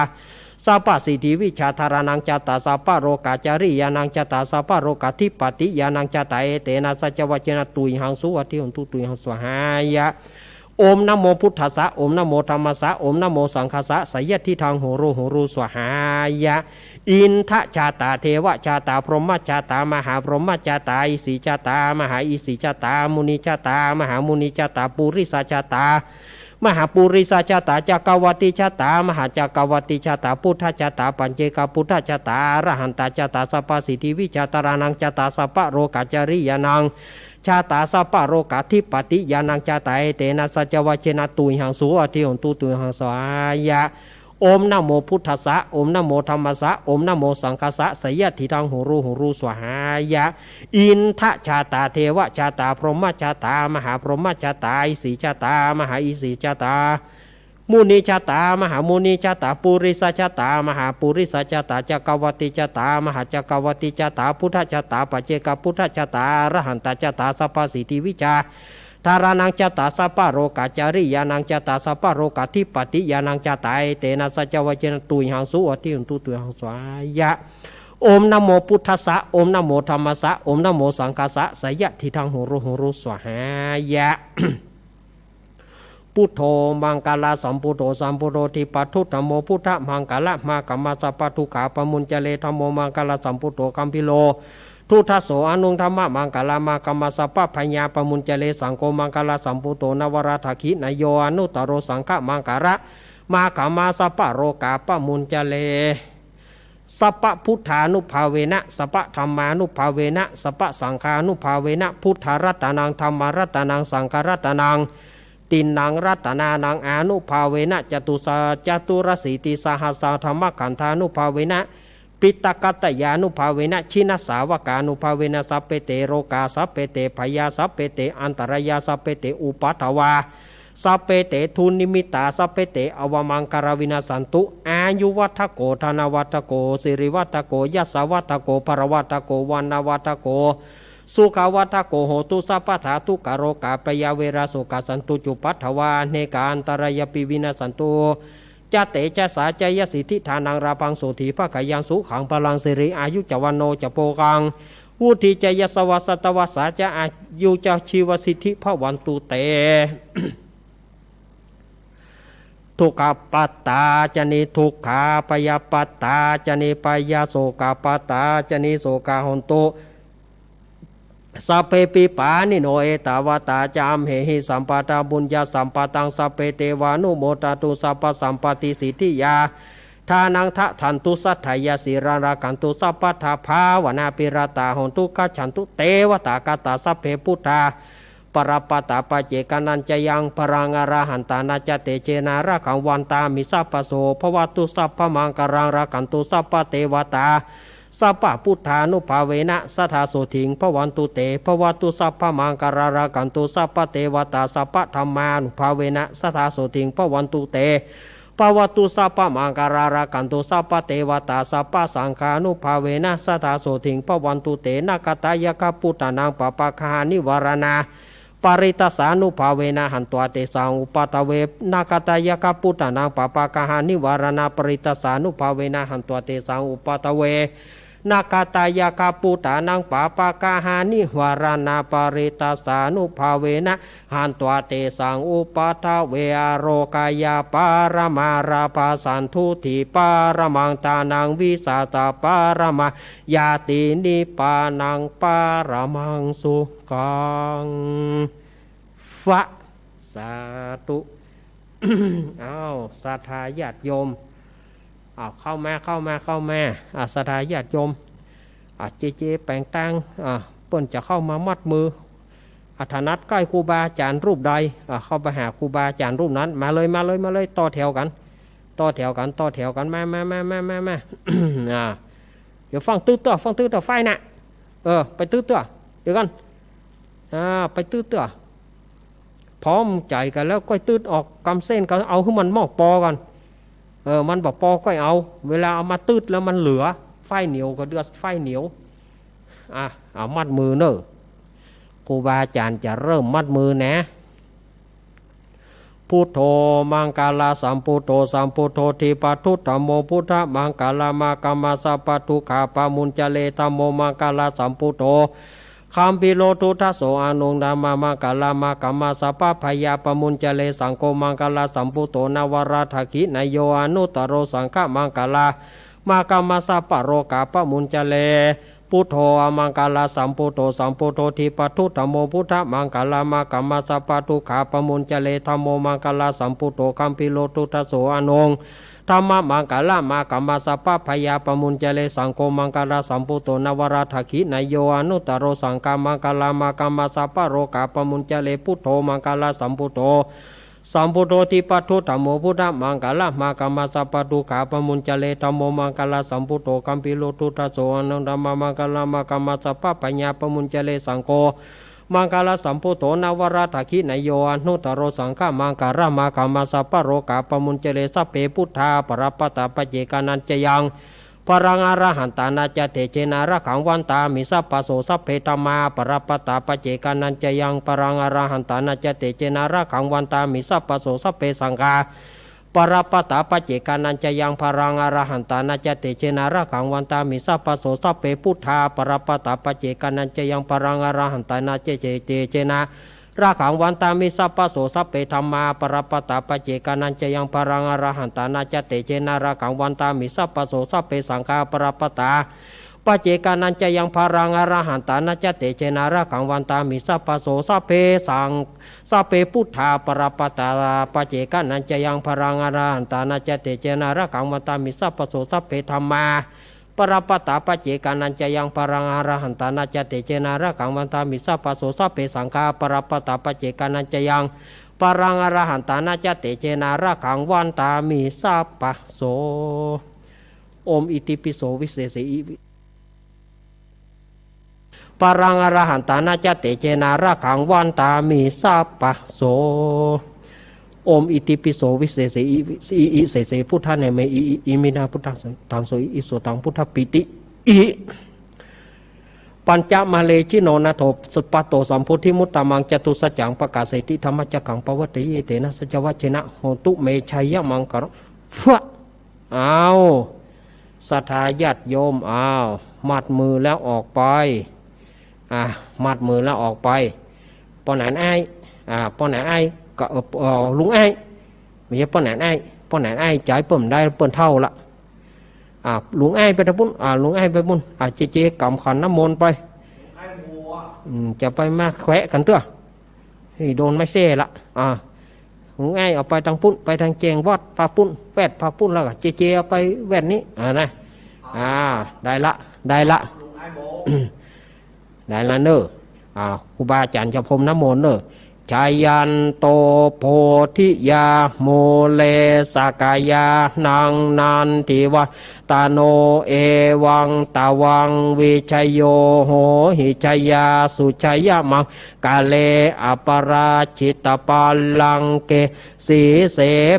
สัพพสิทธิวิชาธารานังชาตาสัพพโรกาจาริยานังชาตาสัพพโรกาธิปติยานังชาตาเอเตนะสัจวัจนะตุยหังสุวัติหนตุตุยหังสวหายะโอมนะโมพุทธัสสะโอมนะโมธัมมัสสะโอมนะโมสังฆัสสะสยะทิทางโหรูสวหายะอินทชาตาเทวชาตาพรหมชาตามหาพรหมชาตาอิสีชาตามหาอิสีชาตามุนีชาตามหามุนีชาตาปุริสาชาตามหาปุริสาชาตาจักรวัติชาตามหาจักรวัติชาตาพุทธชาตาปัญเจกพุทธชาตาอรหันตชาตาสัพพสิทธิวิชาตารานังชาตาสัพพโรกาจาริยานังชาตาสัพพโรกาธิปติยานังชาตาเอเตนะสัจวัจนะตุยหังสุอธิหนตุตุยหังสายะโอมนะโมพุทธัสสะโอมนะโมธัมมัสสะโอมนะโมสังฆัสสะสยะทิทังโหรูสวหายะอินทชาตาเทวชาตาพรหมชาตามหาพรหมชาตาอิสีชาตามหาอิสีชาตามุนีชาตามหามุนีชาตาปุริสชาตามหาปุริสชาตาจักรวัติชาตามหาจักรวัติชาตาพุทธชาตาปัจเจกพุทธชาตาอรหันตชาตาสัพพสิทธิวิชาธารานังจตาสัพพโรกาจาริยานังจตาสัพพโรกาธิปติยานังจตาเตนะสัจวัจนะตุยหังสุอติหนตุตุยหังสวายะโอมนะโมพุทธัสสะโอมนะโมธัมมัสสะโอมนะโมสังฆัสสะสยะทิทังโหรูสวหายะพุทโธมังกาลาสัมพุทโธสัมพุทโธทิปัทุธรรมโมพุทธมังกาละมากัมมาสัพพทุขาปมุญจเลธรรมโมมังกาลาสัมพุทโธกัมพิโลทุทัสโสอนุธรรมะมังกาลามากัมมาสัพพพญาปมุญจเลสังโฆมังกาลาสัมพุทโธนวราทคินโยอนุตตโรสังฆมังการะมากัมมาสัพพโรกาปมุญจเลสัพพพุทธานุภาเวนะสัพพธรรมานุภาเวนะสัพพสังฆานุภาเวนะพุทธรัตนังธรรมรัตนังสังฆรัตนังตินังรัตนานังอนุภาเวนะจตุรสีติสหัสธรรมขันธานุภาเวนะปิตกัตตยานุภาเวนะชินสาวกานุภาเวนะสัพเพเตโรกาสัพเพเตพยาสัพเพเตอันตรยาสัพเพเตอุปัฏฐวาสัพเพเตทุนิมิตาสัพเพเตอวมังคารวินาสันตุอายุวัฏโกธนวัฏโกสิริวัฏโกยัสสวัฏโกภรวัฏโกวันนวัฏโกสุขวัฏโกโหตุสัพพะธาตุกโรกาปยาเวราโสกาสันตุจุปัฏฐวาเนกาอันตรยปิวินาสันตุจะเตจะสาจยสิทธิฐานังราพังโสถีภะขยังสุขังพลังสิริอายุจวันโนจะโปกังวุธิจยสวัสตวัสสาจะอายุจะชีวสิทธิภวันตุเต ทุกขปัตตาจนิทุกขาปยปัตตาจนิปยโสกปัตตาจนิโสกาหนตุสัพเพปิปานิโนเอตาวตาจามเหหิสัมปตาบุญญาสัมปตังสัพเพเทวานุโมตตุสัพพสัมปติสิทธิยาทานังทะทันตุสัทธายาสิรารากันตุสัพพทาภาวนาปิรตาหนตุกัจฉันตุเตวตากตาสัพเพพุทธาปรปตาปเจกานันจยังปรังอรหันตานาจเตเจนาราขังวันตามิสัพพโสภวตุสัพพมังกรังรากันตุสัพพเทวตาสัพพพุทธานุภาเวนะสัทธาโสถิงภวันตุเตภวตุสัพพมังการารากันตุสัพพเทวตาสัพพธรรมานุภาเวนะสัทธาโสถิงภวันตุเตภ ปวัตุสัพพมังการารากันตุสัพพเทวตาสัพพสังฆานุภาเวนะสัทธาโสถิงปวันตุเตนะกตายกพุทธานังปปะคานิวารณาปริตสานุภาเวนะหันตัวเตสังอุปตะเวนะกตายกพุทธานังปปะคานิวารณาปริตสานุภาเวนะหันตัวเตสังอุปตะเวนาคาตายาคาปุตานังปาปากาหานิวารณาปริตาสานุภาเวนะหันตัวเตสังอุปทาเวอโรกายาปารมาราภาสันทุติปารมังตานังวิสาตาปารมายาตินิปานังปารมังสุขังฟะสาธุ เอาศรัทธาญาติโยมเข้ามาศรัทธาญาติโยมเจแปลงตั้งเปิ้นจะเข้ามามัดมือถนัดใกล้ครูบาอาจารย์รูปใดเข้าไปหาครูบาอาจารย์รูปนั้นมาเลยต่อแถวกันมา เดี๋ยวฟังตื้อต่อไฟน่ะไปตื้อต่อเดี๋ยวกันไปตื้อต่อพร้อมใจกันแล้วก็ตื้อออกกำเส้นกันเอาให้มันหม้อปอกันมันบอกปอก็เอาเวลาเอามาตืดแล้วมันเหลือไฟเหนียวก็เดือดไฟเหนียวเอามัดมือเนอะครูบาอาจารย์จะเริ่มมัดมือนะพุทโธมังกาลาสัมพุทโธทิปัทุตัมโมพุทธมังกาลามากามาสัพพทุขาปามุญจเลตัมโมมังกาลาสัมพุทโธคัมปิโลทุทัสโสอนุงนามามังกาลามากามาสัพพพยาปมุญจเลสังโฆมังกาลาสัมพุทโธนวราทกินายโยอนุตโรสังฆมังกาลามากามาสัพพโรกาปมุญจเลพุทโธมังกาลาสัมพุทโธทิปัทุตัมโมพุทธมังกาลามากามาสัพพทุขาปมุญจเลธัมโมมังกาลาสัมพุทโธคัมปิโลทุทัสโสอนุงธรรมมังกาลามากามาสัพพพยาปมุญจเลสังโฆมังกาลาสัมพุทโธนวราทกินายโยอนุตโรสังฆมังกาลามากามาสัพพโรกาปมุญจเลพุทโธมังกาลาสัมพุทโธทิปัทุตัมโมพุทธมังกาลามากามาสัพพทุขาปมุญจเลธัมโมมังกาลาสัมพุทโธคัมปิโลทุทัสโสอนุธรรมมังกาลามากามาสัพพพยาปมุญจเลสังโฆมังกาลสัมพุทโธนวราทกินายโยอนุตโรสังฆมังกาลามากามาสัพพโรกาปมุญจเลสัพเพพุทธาปรปตาปเจกานันจยังปรังอรหันตานาจเตเจนาระขังวันตามิสัพพโสสัพเพธรรมาปรปตาปเจกานันจยังปรังอรหันตานาจเตเจนาระขังวันตามิสัพพโสสัพเพสังฆาปรปตาปเจกานันจยังปรังอรหันตานาจเตเจนาระขังวันตามิสัพพโสสัพเพพุทธาปรปตาปเจกานันจยังปรังอรหันตานาจเตเจนาระขังวันตามิสัพพโสสัพเพธรรมาปรปตาปเจกานันจยังปรังอรหันตานาจเตเจนาระขังวันตามิสัพพโสสัพเพสังฆาปรปตาปเจกานันจยังปรังอรหันตานาจเตเจนาระขังวันตามิสัพพโสสัพเพสังสัพเพพุทธาปรปตาปเจกานันจยังปรังอรหันตานาจเตเจนาระขังวันตามิสัพพโสสัพเพธรรมาปรปตาปเจกานันจยังปรังอรหันตานาจเตเจนาระขังวันตามิสัพพโสสัพเพสังฆาปรปตาปเจกานันจยังปรังอรหันตานาจเตเจนาระขังวันตามิสัพพโสโอมอิติปิโสวิเศษอิปรังอรหันตานาจเตเจนาระขังวันตามิสัพพโสโอมอิติปิโสวิเศษอิเศษพุทธะเนเมอิมินาพุทธังตังโสอิโสตังพุทธปิติอิปัญจมาเลชิโนนาโถสปัตโตสัมพุทธิมุตตมังจตุสัจจังปกาเสติธรรมจักขังปวัตติเตนะสัจวัชนะโหตุเมชัยยมังกรฟะเอาศรัทธาญาติโยมเอามัดมือแล้วออกไปมัดมือแล้วออกไปปอไหนไอ้ก็ลุงไอ้ไม่ใช่ปอไหนไอ้จ่ายเปิ่มได้เปิ่มเท่าละลุงไอ้ไปทำบุญลุงไอ้ไปบุญเจ๊กำขันน้ำมนต์ไปจะไปมาแขวะกันเถอะให้โดนไม่เซ่ละลุงไอ้เอาไปทางปุ้นไปทางเจงวัดพาปุ้นแวดพาปุ้นแล้วก็เจ๊เอาไปแวดนี้นะได้ละได้ละเนอะครูบาอาจารย์จะพรมน้ำมนต์เนอะชายันโตโพธิยาโมเลสกายานังนันทิวะ ตโนเอวังตาวังวิชยโยโหหิชยาสุชยมังกาเลอปราชิตปัลลังเกสีเส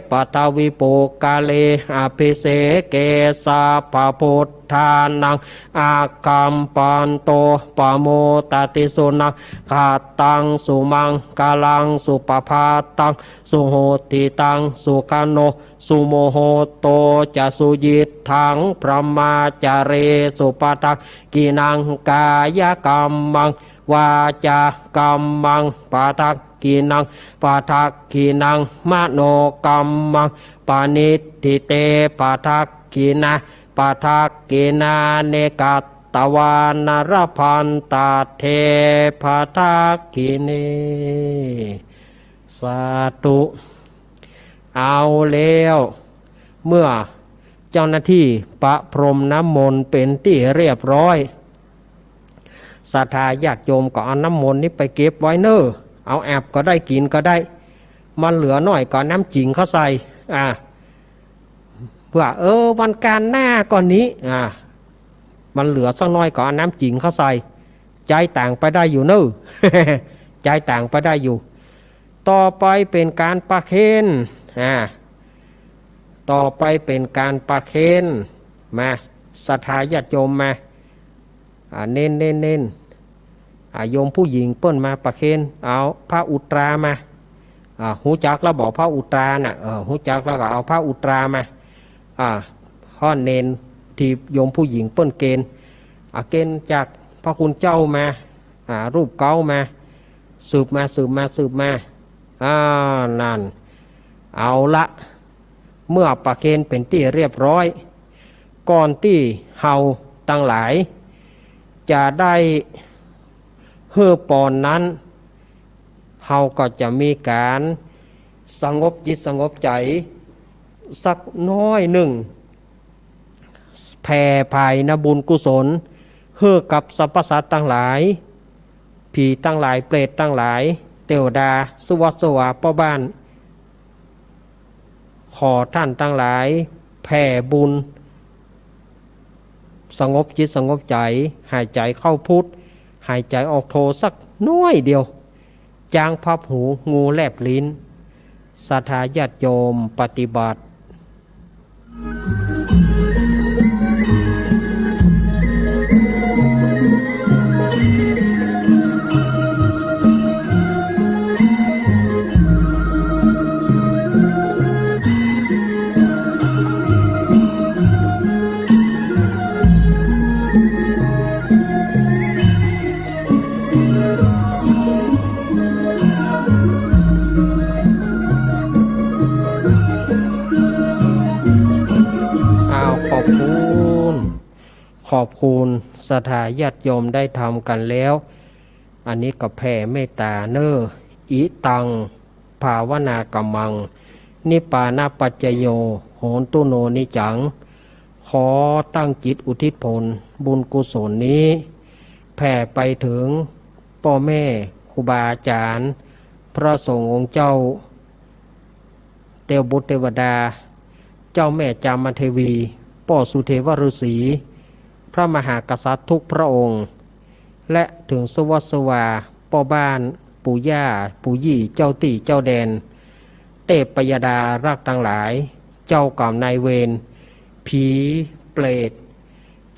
ปทวิปุกาเลอภิเสเกสาภพุทธานังอาคัมปันโตปโมตติสุนังขาตังสุมังกาลังสุปภาตังสุโหติตังสุขโนสุโมโหโตจะสุยิตถังพระมาจาเรสุปทักกินังกายกรรมังวาจากรรมังปาทักกินังปาทักกินังมโนกรรมังปานิติเตปาทักกินาปาทักกินาเนกัตตวานรพันตาเทปาทักกิเนสาธุเอาแล้วเมื่อเจ้าหน้าที่ประพรมน้ำมนต์เป็นที่เรียบร้อยศรัทธาญาติโยมก็เอาน้ำมนต์นี้ไปเก็บไว้เนอเอาแอบก็ได้กินก็ได้มันเหลือหน่อยก็น้ำจิงเขาใส่เพื่อวันการหน้าก่อนนี้มันเหลือสักน้อยก็เอาน้ำจิงเขาใส่ใจต่างไปได้อยู่เนอ ใจต่างไปได้อยู่ต่อไปเป็นการประเคนต่อไปเป็นการประเคนมาศรัทธาญาติโยมมาเน้นโยมผู้หญิงเปิ้นมาประเคนเอาพระอุตรามาหูจักแล้วบอกพระอุตราน่ะหูจักแล้วก็เอาพระอุตรามาข้อเน้นที่โยมผู้หญิงเปิ้นเกณฑ์เกณฑ์จากพระคุณเจ้ามารูปเก่ามาสืบมานั่นเอาละเมื่อประเคนเป็นที่เรียบร้อยก่อนที่เฮาตั้งหลายจะได้เฮือปอนนั้นเฮาก็จะมีการสงบจิตสงบใจสักน้อยหนึ่งแผ่ภายนบุญกุศลเฮือกับสรรพสัตว์ตั้งหลายผีตั้งหลายเปรตตั้งหลายเทวดาสุวัสวาป้าบ้านขอท่านตั้งหลายแผ่บุญสงบจิตสงบใจหายใจเข้าพุทธหายใจออกโทสักน้อยเดียวจางพับหูงูแลบลิ้นศรัทธาญาติโยมปฏิบัติขอบคุณศรัทธาญาติโยมได้ทำกันแล้วอันนี้ก็แผ่เมตตาเนออิตังภาวนากำมังนิปานาปัจจโยโหนตุโนนิจังขอตั้งจิตอุทิศผลบุญกุศลนี้แผ่ไปถึงพ่อแม่ครูบาอาจารย์พระสงฆ์องค์เจ้าเทวบุตรเทวดาเจ้าแม่จามเทวีพ่อสุเทวฤาษีพระมหากษัตริย์ทุกพระองค์และถึงสวัสวาพ่อบ้านปู่ย่าปู่ยี่เจ้าตี่เจ้าแดนเทพปยดารักทั้งหลายเจ้ากรรมนายเวรผีเปรต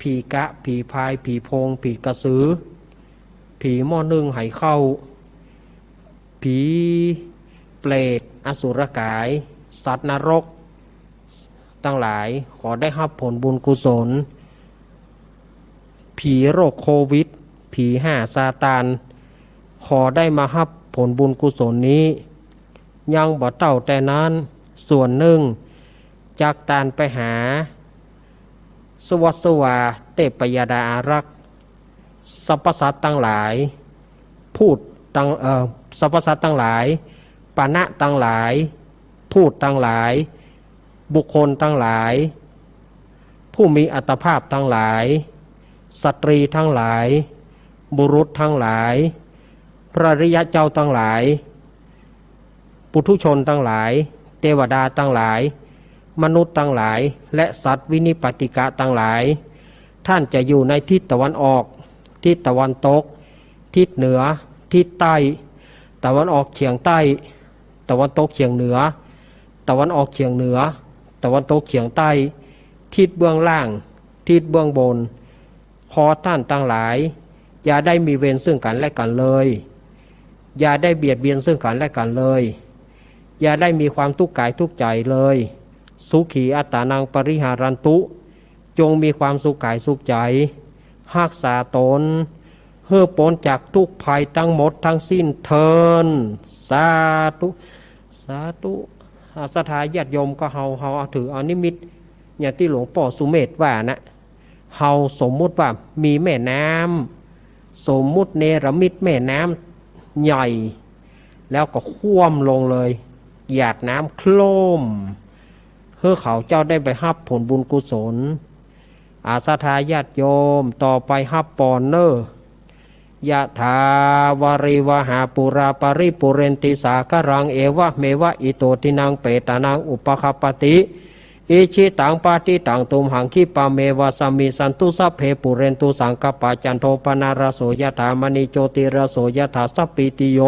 ผีกะผีพายผีโพงผีกระสือผีหม้อนึ่งไหเข้าผีเปรตอสุรกายสัตว์นรกทั้งหลายขอได้รับผลบุญกุศลผีโรคโควิดผีซาตานขอได้มารับผลบุญกุศลนี้ยังบ่เต่าแต่นั้นส่วนหนึ่งจากตานไปหาสวัสวาเทพยดาอารักษ์สรรพสัตว์ทั้งหลายพูดสรรพสัตว์ทั้งหลายปานะทั้งหลายพูดทั้งหลายบุคคลทั้งหลายผู้มีอัตภาพทั้งหลายสตรีทั้งหลายบุรุษทั้งหลายพระริยเจ้าทั้งหลายปุถุชนทั้งหลายเทวดาทั้งหลาย มนุษย์ทั้งหลายและสัตว์วินิปติกะทั้งหลายท่านจะอยู่ในทิศตะวันออกทิศตะวันตกทิศเหนือทิศใต้ตะวันออกเฉียงใต้ตะวันตกเฉียงเหนือตะวันออกเฉียงเหนือตะวันตกเฉียงใต้ทิศเบื้องล่างทิศเบื้องบนขอท่านทั้งหลายอย่าได้มีเวรซึ่งกันและกันเลยอย่าได้เบียดเบียนซึ่งกันและกันเลยอย่าได้มีความทุกข์กายทุกข์ใจเลยสุขีอัตตานังปริหารันตุจงมีความสุขกายสุขใจรักษาตนเพื่อพ้นจากทุกภัยทั้งหมดทั้งสิ้นเทินสาธุสาธุศรัทธาญาติโยมก็เฮาเอาถือเอานิมิตอย่างที่หลวงพ่อสุเมธว่านะเฮาสมมุติว่ามีแม่น้ำสมมุติเนรมิตแม่น้ำใหญ่แล้วก็คว่ำลงเลยหยาดน้ำโคลมเพื่อเขาเจ้าได้ไปรับผลบุญกุศลอาศรัทธาญาติโยมต่อไปรับปอนเนอร์ยะถาวาริวหาปุราปริปุเรนติสาครังเอวะเมวะอิโตตินังเปตานังอุปคปติอิชิตังปาติตังตุมหังคิปะเมวะสมิสันตุสัพเพปุเรนตุสังกปะจันโทปนารโสยถามณิโจติรโสยถาสัพพิติโย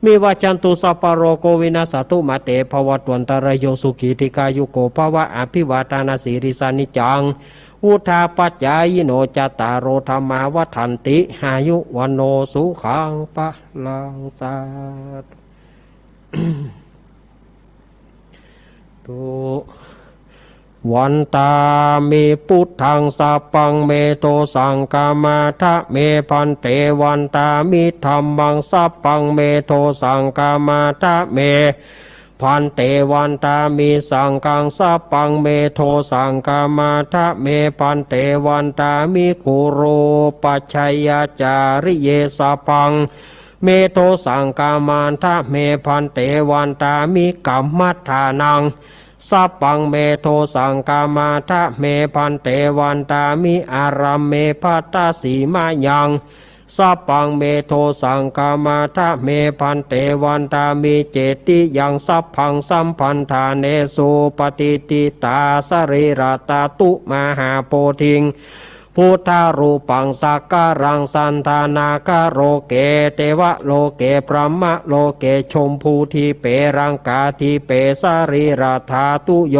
มีวาจันตุสัพพโรโกวินาสตุมาเตภวตวันตรโยสุขีติกายุโกภวะอภิวาทานาสีริสานิจังอุทาปัจจายโนจตารโรธรรมาวัฏันติหายุวันโนสุขังปะลังสาธุวันตามีพุทธังสัพพังเมโตสังกามาทะเมพันเตวันตามิธัมมังสัพพังเมโทสังกามาทะเมพันเตวันตามิสังกังสัพพังเมโทสังกามาทะเมพันเตวันตามิคุโรปัจฉัยยาจาริเยสัพพังเมโทสังกามาทะเมพันเตวันตามิกัมมัฏฐานังสัพพังเมโทสังกามาทะเมพันเตวันตามิอารัมเมภัตตาสีมายังสัพพังเมโทสังกามาทะเมพันเตวันตามิเจติยังสัพพังสัมพันธาเนสุปฏิติตาสรีระตาตุมหาโพธิงพุทธารูปังสักการังสันธานาคาโรเกเตวะโลเกพระมะโลเกชมพูทีเปรังกาทีเปสรีราธาตุโย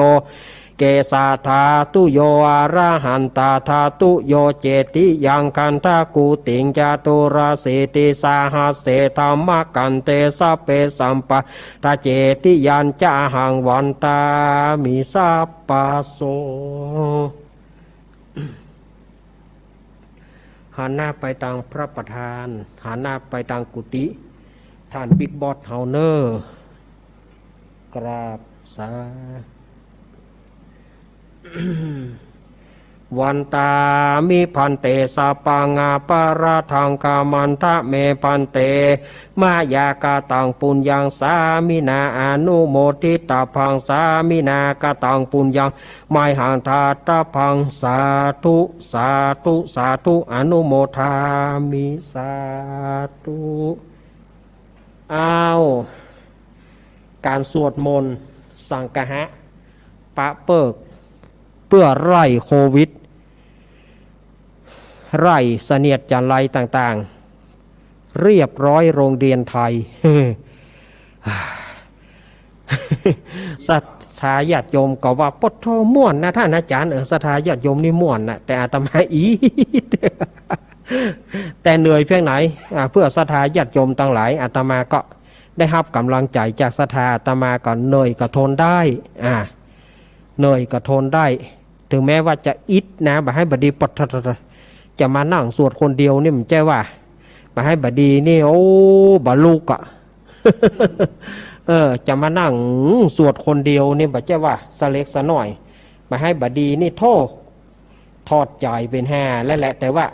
เกสาธาตุโยอาระหันตาธาตุโยเจติยังคันทากูติงจาตุราสิติสาหัสเสธรรมกันเตสัพเปสัมปะตาเจติยันจาหังวันตามิสัพปะโสหันหน้าไปทางพระประธานหันหน้าไปทางกุฏิท่านบิ๊กบอสเฮาเนอร์กราบสาวันตามิพันเตสัพพังอาปาราทังกามันทะเมพันเตมายากาตังปุญญังสามินาอนุโมทิตาพังสามินากาตังปุญญังไมหังทาตาพังสาธุสาธุสาธุอนุโมทามิสาธุเอาการสวดมนต์สังฆะปะเปิกเพื่อไล่โควิดไล่เสนียดจันไรต่างๆเรียบร้อยโรงเรียนไทย สัทธาญาติโยมก็ว่าปดโทม่วนนะท่านอาจารย์สัทธาญาติโยมนี่ม่วนนะแต่อาตมาอี แต่เหนื่อยเพียงไหนเพื่อสัทธาญาติโยมทั้งหลายอาตมาก็ได้รับกำลังใจจากสัทธาอาตมาก็เหนื่อยก็ทนได้เหนื่อยก็ทนได้ถึงแม้ว่าจะอิดนะบ่ให้บดีปดจะมานั่งสวดคนเดียวนี่มันใจว่าบ่ให้บดีนี่โอ้บาลูกอ่ะ จะมานั่งสวดคนเดียวนี่บ่ใจว่าสเล็กสะหน่อยบ่ให้บดีนี่โทษทอดใจเป็นแห่และแหละแต่ว่า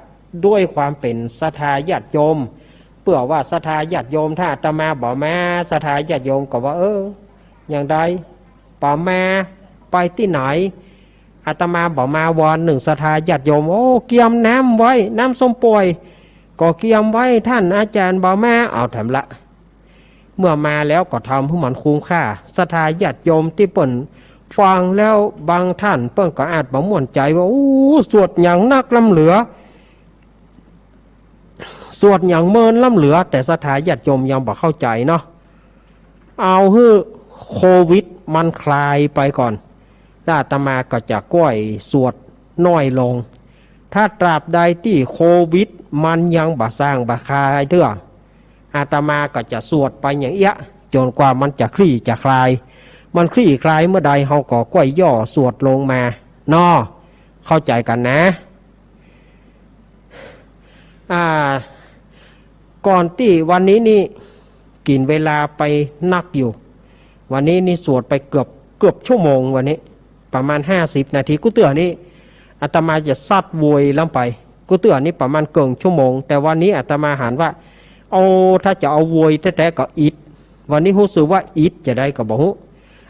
ด้วยความเป็นศรัทธาญาติโยมเพื่อว่าศรัทธาญาติโยมถ้าอาตมาบอกแม่ศรัทธาญาติโยมก็ว่าอย่างใดป่าแม่ไปที่ไหนอาตมาบอกมาวันหนึ่งศรัทธาญาติโยมโอ้เกียมน้ำไว้น้ำส้มป่วยก็เกียมไว้ท่านอาจารย์บอกแม่เอาทำละเมื่อมาแล้วก็ทำให้มันคุ้มค่าศรัทธาญาติโยมที่เปิ่น ฟังแล้วบางท่านเปิ้งก็อาจบ่ม่วนใจว่าอู้สวดอย่างนักล้ำเหลือสวดอย่างเมินล้ำเหลือแต่ศรัทธาญาติโยมยังบ่เข้าใจเนาะเอาให้โควิดมันคลายไปก่อนแล้วอาตมาก็จะก้อยสวดน้อยลงถ้าตราบใดที่โควิดมันยังบ่สร้างบ่คลายเด้ออาตมาก็จะสวดไปอย่างเอี้ยจนกว่ามันจะคลี่จะคลายมันคลี่คลายเมื่อใดเฮาก็ก้อยย่อสวดลงมาเนาะเข้าใจกันนะก่อนที่วันนี้นี่กินเวลาไปนักอยู่วันนี้นี่สวดไปเกือบชั่วโมงวันนี้ประมาณ50 นาทีกูเตือนนี่อาตมาจะซัดโวยล้ำไปกูเตือนนี่ประมาณเกินชั่วโมงแต่วันนี้อาตมาหันว่าเอาถ้าจะเอาโวยแท้ๆก็อิดวันนี้รู้สึกว่าอิดจะได้ก็บอก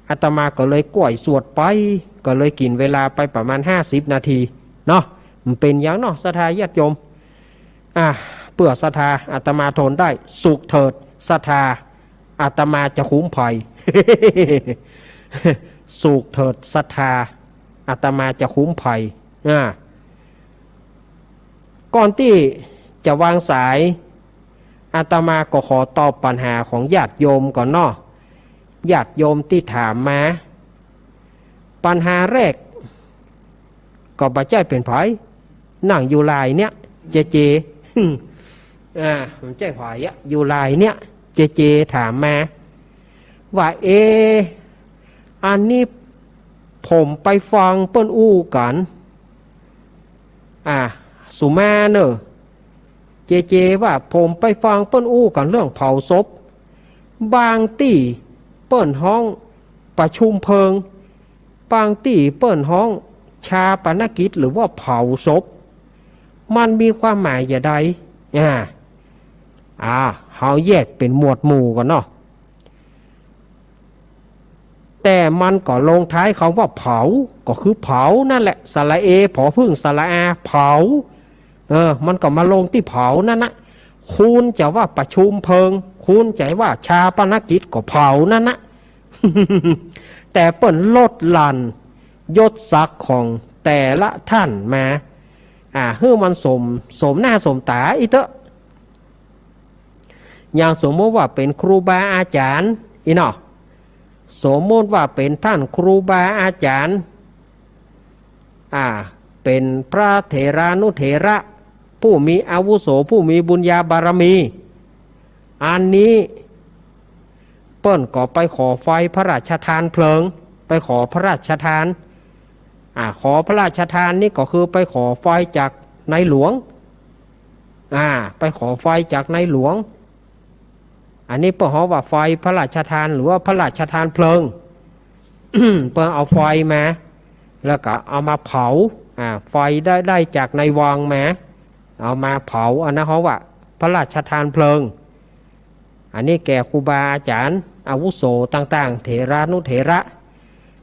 อาตมาก็เลยก้อยสวดไปก็เลยกินเวลาไปประมาณ50 นาทีเนาะมันเป็นอย่างเนาะศรัทธาญาติโยมเปื่อศรัทธาอาตมาทนได้สุขเถิดศรัทธาอาตมาจะคุ้มภัย สุขเถิดศรัทธาอาตมาจะคุ้มภัยก่อนที่จะวางสายอาตมาก็ขอตอบปัญหาของญาติโยมก่อนเนาะญาติโยมที่ถามมาปัญหาแรกก็บ่ใจเป็นไผนั่งอยู่ลายเนี่ยเจมันใจไผอยู่ลายเนี่ยเจถามมาว่าอันนี้ผมไปฟังเปิ้นอู้กันสุมาเนอะเจว่าผมไปฟังเปิ้นอู้กันเรื่องเผาศพบางที่เปิ้นห้องประชุมเพลิงบางที่เปิ้นห้องชาปนกิจหรือว่าเผาศพมันมีความหมายอย่างใดเฮาแยกเป็นหมวดหมู่กันเนาะแต่มันก็ลงท้ายคำว่าเผาก็คือเผานั่นแหละสระเอผอพึ่งสระอาเผามันก็มาลงที่เผานั่นนะคุณจะว่าประชุมเพลิงคุณจะว่าชาปนกิจก็เผานั่นนะ แต่เปิ้นลดหลั่นยศศักดิ์ของแต่ละท่านมาให้มันสมหน้าสมตาอีเถอะอย่างสมมติว่าเป็นครูบาอาจารย์อีเนาะสมมติว่าเป็นท่านครูบาอาจารย์เป็นพระเถรานุเถระผู้มีอาวุโสผู้มีบุญญาบารมีอันนี้เปิ้นก็ไปขอไฟพระราชทานเพลิงไปขอพระราชทานขอพระราชทานนี่ก็คือไปขอไฟจากในหลวงไปขอไฟจากในหลวงอันนี้เปิ้นเขาว่าไฟพระราชทานหรือว่าพระราชทานเพลิง เปิ้นเอาไฟมาแล้วก็เอามาเผาไฟได้จากในวังมาเอามาเผาอันนั้นเขาว่าพระราชทานเพลิงอันนี้แก่ครูบาอาจารย์อาวุโสต่างๆเถรานุเถระ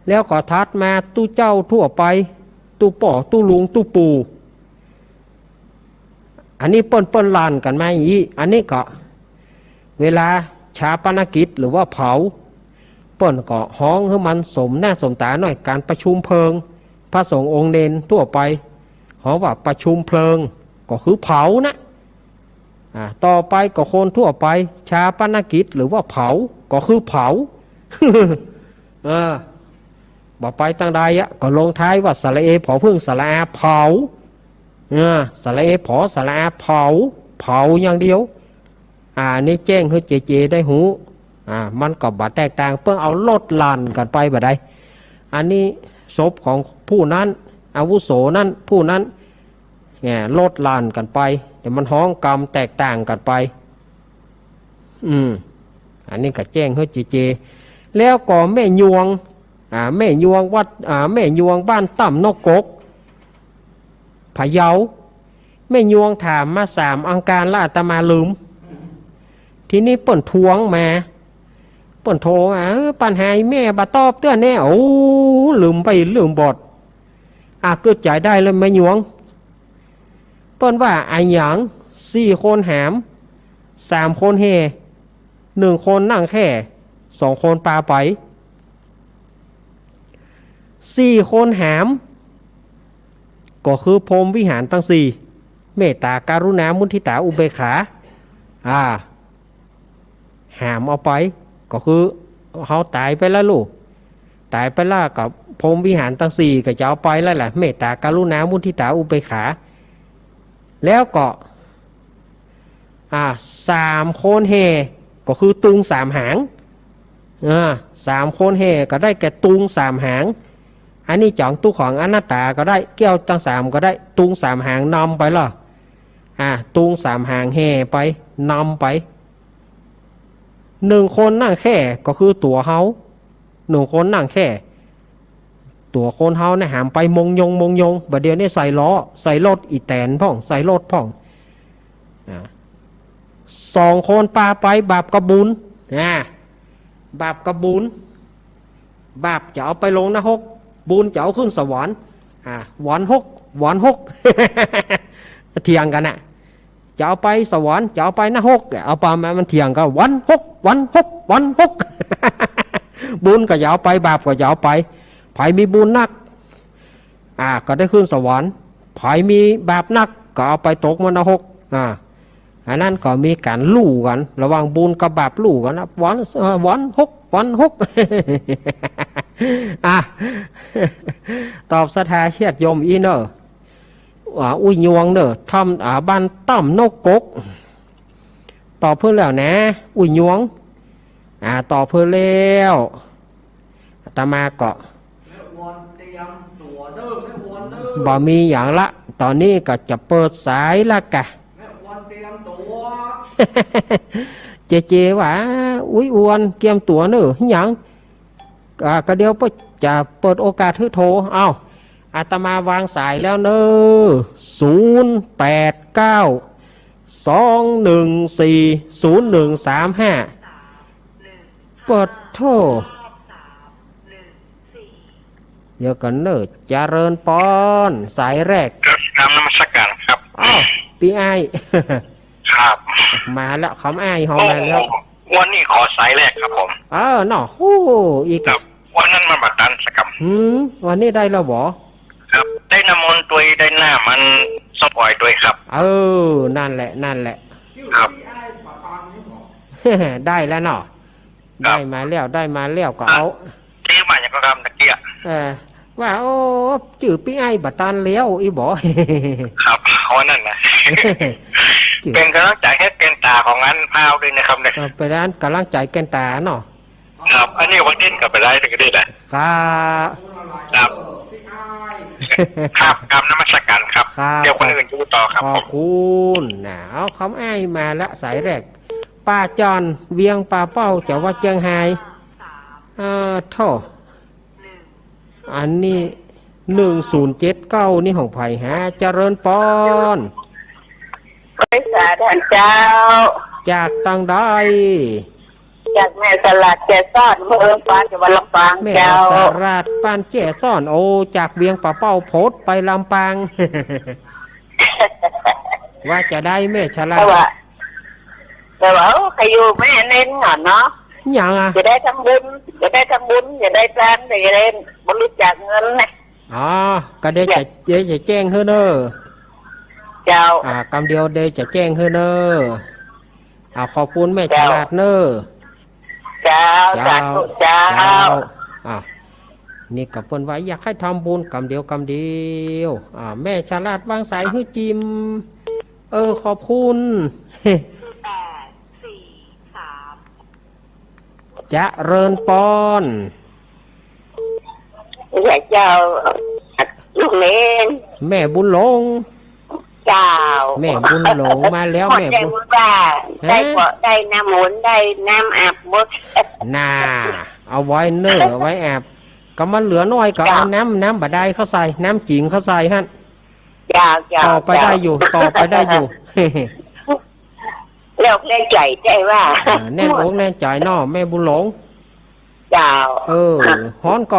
แล้วก็ทัดมาตู้เจ้าทั่วไปตู้ป่อตู้ลุงตู้ปูอันนี้เปิ้นลานกันมาอย่างนี้อันนี้ก็เวลาชาปนกิจหรือว่าเผาเปิ้นก็ห้องให้มันสมหน้าสมตาหน่อยการประชุมเพลิงพระสงฆ์องค์เนนทั่วไปเขาว่าประชุมเพลิงก็คือเผานะต่อไปก็คนทั่วไปชาปนกิจหรือว่าเผาก็คือเผา บอกไปตั้งใดก็ลงท้ายว่าสระเอผอพึ่งสระอาเผาสระเอผอสระอาเผาอย่างเดียวนี่แจ้งให้เจได้หูมันก็บาดแตกต่างเพื่อเอาลดลานกันไปแบบใดอันนี้ศพของผู้นั้นอาวุโสนั้นผู้นั้นลดลานกันไปเดี๋ยวมันห้องกรรมแตกต่างกันไปอันนี้ก็แจ้งให้เจแล้วก็แม่ยวงแม่ยวงวัดแม่ยวงบ้านต่ำนกกกพะเยาแม่ยวงถามมา3 อังการละอาตมาลืมทีนี้เปิ่นทวงมาเปิ่นโทรปัญหาแม่บาตอบเตื้อแน่ลืมไปลืมบทเกิดใจได้เลยแม่ยวงเปิ้นว่าหยัง4 คนหาม3 คนเฮ1 คนนั่งแค่2 คนปาไป 4 คนหามก็คือพรหมวิหารทั้ง4เมตตาการุณามุทิตาอุเบกขาหามเอาไปก็คือเขาตายไปแล้วลูกตายไปแล้วกับพรหมวิหารทั้ง4ก็จะเอาไปแล้วแหละเมตตาการุณามุทิตาอุเบกขาแล้วก็3 โคนแห่ก็คือตุง3 หาง3 โคนแห่ก็ได้แก่ตุง3 หางอันนี้จองตู้ของอนัตตาก็ได้แก้วตั้ง3ก็ได้ตุง3 หางนำไปล่ะตุง3 หางแห่ไปนำไป1 คนนั่งแค่ก็คือตัวเฮา1 คนนั่งแค่ตัวคนเฮาเนี่ยหามไปมงยงบัดเดียวนี่ใส่ล้อใส่รถอีแตนพ่องใส่รถพ่อง2 คนปาไปบาปกระบุญบาปกระบุญบาปจะเอาไปลงนรกบุญจะเอาขึ้นสวรรค์หวานหก เถียงกันจะเอาไปสวรรค์จะเอาไปนรกเอาไปมันเถียงกันวันหก บุญก็จะเอาไปบาปก็จะเอาไปไผมีบุญนักก็ได้ขึ้นสวรรค์ไผมีบาปนักก็เอาไปตกมรรคอันนั้นก็มีการลู่กันระหว่างบุญกับบาปลู่กันนะวันหกตอบสถาเชียดยมอีเนออุ้ยยวงเนอทำบ้านต่ำนกกกตอบเพื่อแล้วนะอุ้ยยวงตอบเพื่อแล้วตามาเกาะบ่มีอย่างละตอนนี้ก็จะเปิดสายละกะเจว่าอุ้ยอวนเกียมตัวเนออย่างก็เดี๋ยวจะเปิดโอกาสให้โทรอาตมาวางสายแล้วเนอ089214013เปิดโทรเดี๋ยวกันเนอเจริญปอนสายแรกนำนมัสการครับพี่ไอครับมาแล้วคำไอหอมมาแล้ววันนี้ขอสายแรกครับผมเนาะอีกครับวันนั้นมาบัดดันสักคำวันนี้ได้แล้วบ่ครับได้น้ำมนต์ตัวได้หน้ามันสปอยด้วยครับนั่นแหละครับได้แล้วเนาะได้มาแล้วก็เอาที่มาอย่างก็ทำตะเกียว่าจื่อพี่ไอ้บัดตันเลี้ยวอีบ่ครับนั่นนะเป็นกำลังใจให้แกนตาของงานพาวด้วยนะครับเนี่ยไปด้านกำลังใจแกนตาเนาะครับอันนี้วันเด่นกับไปได้ถึงก็ได้แหละครับครับนมัสการครับเดี๋ยวคนอื่นจะต่อครับขอบคุณเอาคำไอ้มาละสายแรกป้าจอนเวียงป้าเป้าจะว่าเจียงไฮ้โทษอันนี้1079นี่ของไผ่ฮะเจริญปอนบริษัทท่านเจ้าจากตังได้จากแม่สลัดแก่ซ่อนเมืองปานจังหวัดลำปางเจ้าแม่สลัดปานแก่ซ่อนจากเวียงป่าเป้าโพดไปลำปาง ว่าจะได้แม่ฉลาดแต่ว่าใครอยู่แม่เน้นหน่อยเนาะอย่างจะได้ทำบุญจะได้ทานจะได้บริจาคเงินนะก็เดี๋ยวจะแจ้งเฮ้อเนอเจ้ากำเดียวเดี๋ยวจะแจ้งเฮ้อเนอขอบคุณแม่ฉลาดเนอเจ้านี่กับเพิ่นไว้อยากให้ทำบุญกำเดียวแม่ฉลาดวางสายฮื้อจิมขอบคุณจะเริญปอนเจ้าลูกเล่นแม่บุญหลงเจ้าแม่บุญหลงมาแล้วแม่บุญได้น้ำหมุนได้น้ำอาบมดเอาไว้เนื้อไว้อาบก็มันเหลือน้อยก็เอาน้ำบาดาลเขาใส่น้ำจิ๋งเขาใส่ฮะต่อไปได้อยู่เลิกเล่นใจว่าแน่นอกแน่ใจน้อแม่บุญหลงเจ้าฮ้อนก่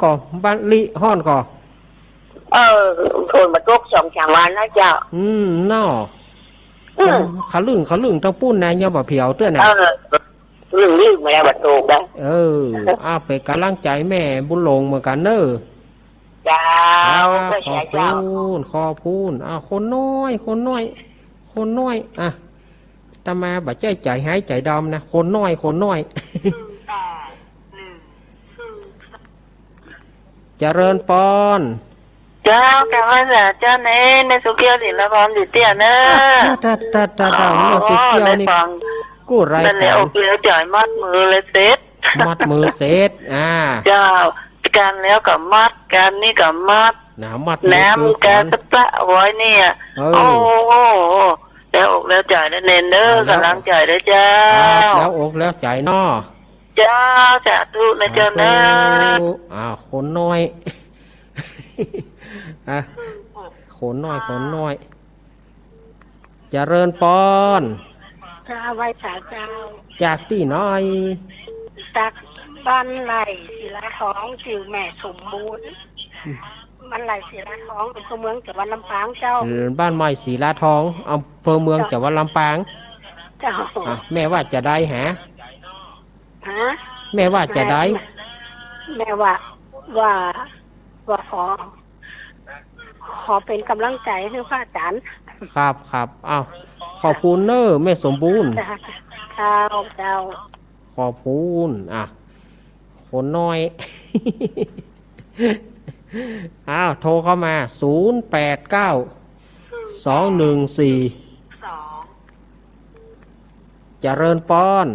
อบ้านลิฮ้อนก่อทนมาตก2-3 วันแล้วเจ้าน้อขาลึงต้องปุ้นนายเนี่ยบ่เพียวเตื้อน่ะลึงไม่ได้บัดโตกได้ไปกำลังใจแม่บุญหลงเหมือนกันเนอ ก็ ขอ ใช่ บ เจ้า คุณขอบคุณคนน้อยคนน้อยคนน้อยตามาบ่ใจหายใจดำนะคนน้อยคนน้อย เจริญปอน เจ้ากำลังจะเจ้าเน้ในสุเกียวสิละพรดิเตียเนอะ ตาเมื่อสิเกี่ยวนี่กู้ไร นั่นแหละอกเลี้ยวจ่อยมัดมือเลยเซ็ต มัดมือเสร็จเจ้าการแล้วกับมัดการนี่กับมัด มัด น้ำการตะปะไว้เนี่ยโอ้โหแล้วอกแล้วจ่อยได้เน้นเด้อกำลังจ่อยได้เจ้า แล้วอกแล้วใจนอ เจ้าจะทุนะเจ้าเนอะ คนน้อยคนน้อยคนน้อยเจริญปอน เจ้าไว้สาเจ้า จากที่น้อย ตักบ้านไหลศิลาท้องจิ๋วแม่สมบูรณ์บ้านไหลศิลาท้องเป็นเมืองจังหวัดลำปางเจ้า บ้านใหม่ศรีลาทองอำเภอเมืองจังหวัดลำปาง เจ้า แม่ว่าจะได้ฮะ ฮะ แม่ว่าจะได้ แม่ว่าขอเป็นกำลังใจให้พระอาจารย์ ครับขอบคุณเนอร์แม่สมบูรณ์ เจ้าเจ้า ขอบคุณคนน้อย โทรเข้ามา089214เจริญปอน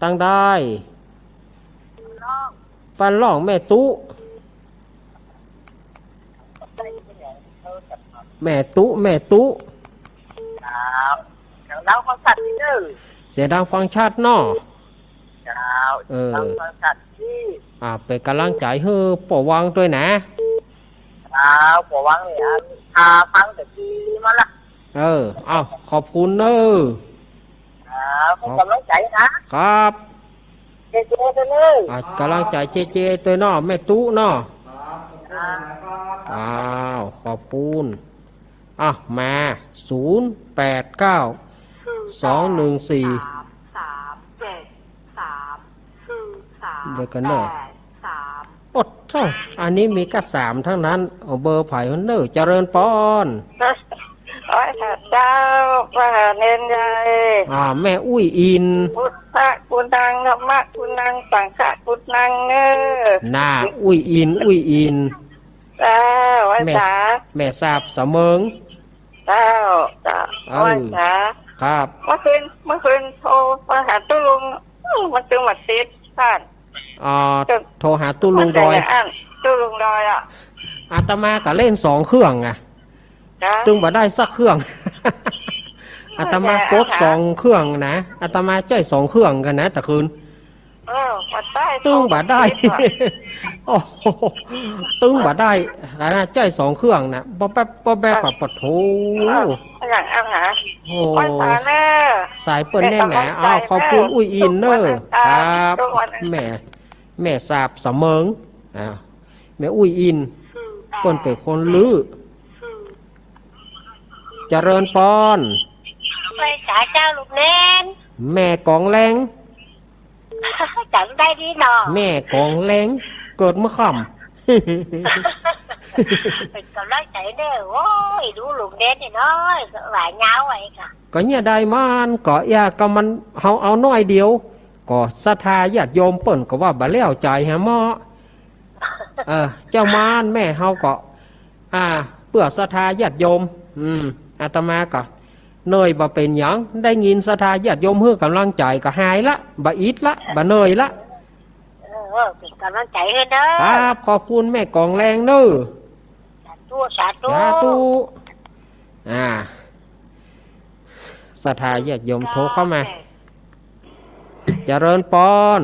ตั้งได้ปันล่องแม่ตุแม่ตุเราฟังสัตว์ที่เด้อ เสียดังฟังชัดเนาะ เจ้าเราฟังสัตว์ที่เป็นกำลังใจให้ปอวังด้วยนะผมว่าเนี่ยฟังแต่ทีมาละขอบคุณเนอผมกำลังใจนะครับเจ๊ตัวเลยกำลังใจเจตัวเนาะแม่ตุเนาะขอบคุณมา089214เดี๋ยวกันเนอะอดเท่าอันนี้มีกระ3ทั้งนั้นเอาเบอร์ไผ่เนอเจริญปอนโอ้ยเจ้าว่าเน้นใหญ่แม่อุ้ยอินพุทธะคุณนางธรรมะคุณนางสังฆะคุณนางเนอน่าอุ้ยอินเจ้าว่าจ๋าแม่ทราบเสมิงเจ้าว่าจ๋าครับเมื่อคืนโทรมาหาตู้ลุงมันตึงหมัดติดท่านโทรหาตู้ลุงดอยตู้ลุงดอยอาตมาก็เล่น2 เครื่องตึงบ่ได้สักเครื่องอาตมากด2 เครื่องนะอาตมาใจ2 เครื่องกันนะแต่คืนตึงบ่ได้โอ้ตึงบ่ได้นะใจ2 เครื่องนะบ่แป๊บปะโถอย่างหาโอ้สายเปิ้นแน่นนะขอบคุณอุ้ยอินเนอร์ครับแม่ทราบเสมิงแม่อุ้ยอินเปิ้นเป็นคนลือเจริญปอนไปสาเจ้าลูกเล่นแม่กองแรงจำได้ดีหนอแม่กองแรงเกิดเมื่อค่ำเป็นกำลังใจเด้อโอ้ยดูลูกเด่นนี่น้อยหลายเงาไว้ค่ะก็เนี่ยได้มันก็ก็มันเอาน้อยเดียวก็ศรัทธาญาติโยมเปิ้นก็ว่าบ่แล้วใจหาหม้อเจ้ามารแม่เฮาก็เพื่อศรัทธาญาติโยมอาตมาก็เนยบ่เป็นหยังได้ยินศรัทธาญาติโยมเพื่อกำลังใจก็หายละบ่อิดละบ่เนยละเป็นกำลังใจให้เด้อครับขอบคุณแม่กองแรงเด้อสาธุศรัทธาญาติโยมโทรเข้ามาเจริญปอน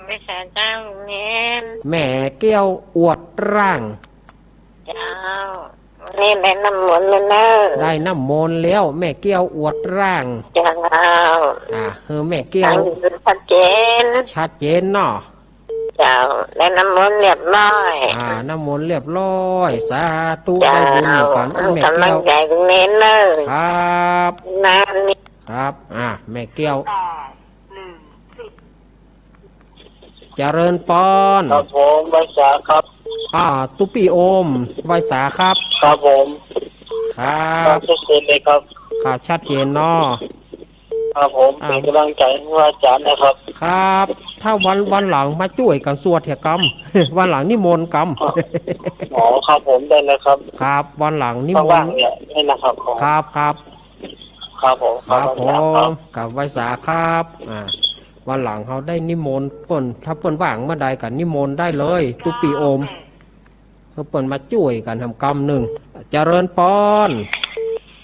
ไม่สารเจ้าเน้นแม่เกี้ยวอวดร่างเจ้านี่ได้น้ำมนต์แล้วนะได้น้ำมนต์แล้วแม่เกี้ยวอวดร่างเจ้าแม่เกี้ยวชัดเจนเนาะเจ้าได้น้ำมนต์เรียบร้อยน้ำมนต์เรียบร้อยสาธุได้บุญกันแม่เกี้ยวใหญ่เน้นเลยครับน้ำนี่ครับแม่เกี้ยว เจริญปอน ครับผมไว้สาครับ ตุปีโอมไวสาครับ ครับผม ครับ ทุกคนเลยครับ ข่าวชัดเจนเนาะ ครับผมเป็นกำลังใจให้อาจารย์นะครับ ครับ ถ้าวันหลังมาช่วยกันสวดเถอะกรรม วันหลังนิมนต์กรรม อ๋อครับผมได้เลยครับ ครับวันหลังนิม ว่าน ง ต์ ๆเนี่ยนี่นะครับผม ครับครับ ครับผม ครับผ ครับ มกับไวสาครับวันหลังเขาได้นิมนต์เปิ้นถ้าเปิ้นว่างเมื่อใดกันนิมนต์ได้เลย ตุปีโอมเขาเปิ้นมาช่วยกันทำกรรมหนึ่งเจริญปอน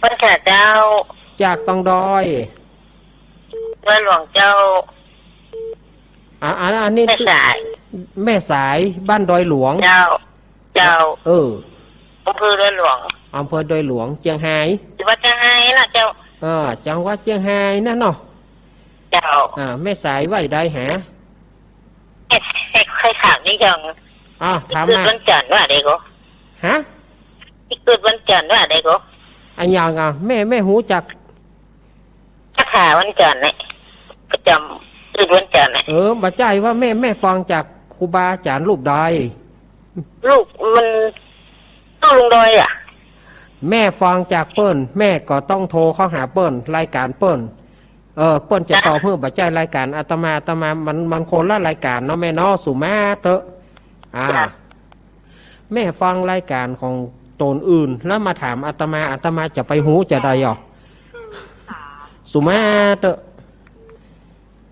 พระเจ้า จากตองดอย พระหลวงเจ้า อันนี้ แม่สาย แม่สายบ้านดอยหลวง เจ้า เจ้า อำเภอเรือหลวง อำเภอดอยหลวงเชียงราย ว่าจะให้ล่ะเจ้า จังหวัดเชียงรายนั่นเนาะ เจ้า แม่สายไหวได้หา ใครถามนี่จัง ถาม เกิด มา วันจันทร์ว่าเด็กก็ ฮะ เกิดวันจันทร์ว่าเด็กก็ อันยังแม่หูจัก ถ้าขาวันจันทร์เนี่ยประจำเกิดวันจันทร์เนี่ย บัจใจว่าแม่ฟังจากครูบาอาจารย์รูปใด ลูกมันตู้ลุงดอยอ่ะ แม่ฟังจากเปิ้นแม่ก็ต้องโทรเข้าหาเปิ้นรายการเปิ้นเปิ้นจะตอบเพื่อบัจใจรายการอาตมามันคนละรายการเนาะแม่เนาะสุมาเตอะแม่ฟังรายการของตนอื่นแล้วมาถามอาตมาจะไปหูจะได้หรอสุมาเตอะ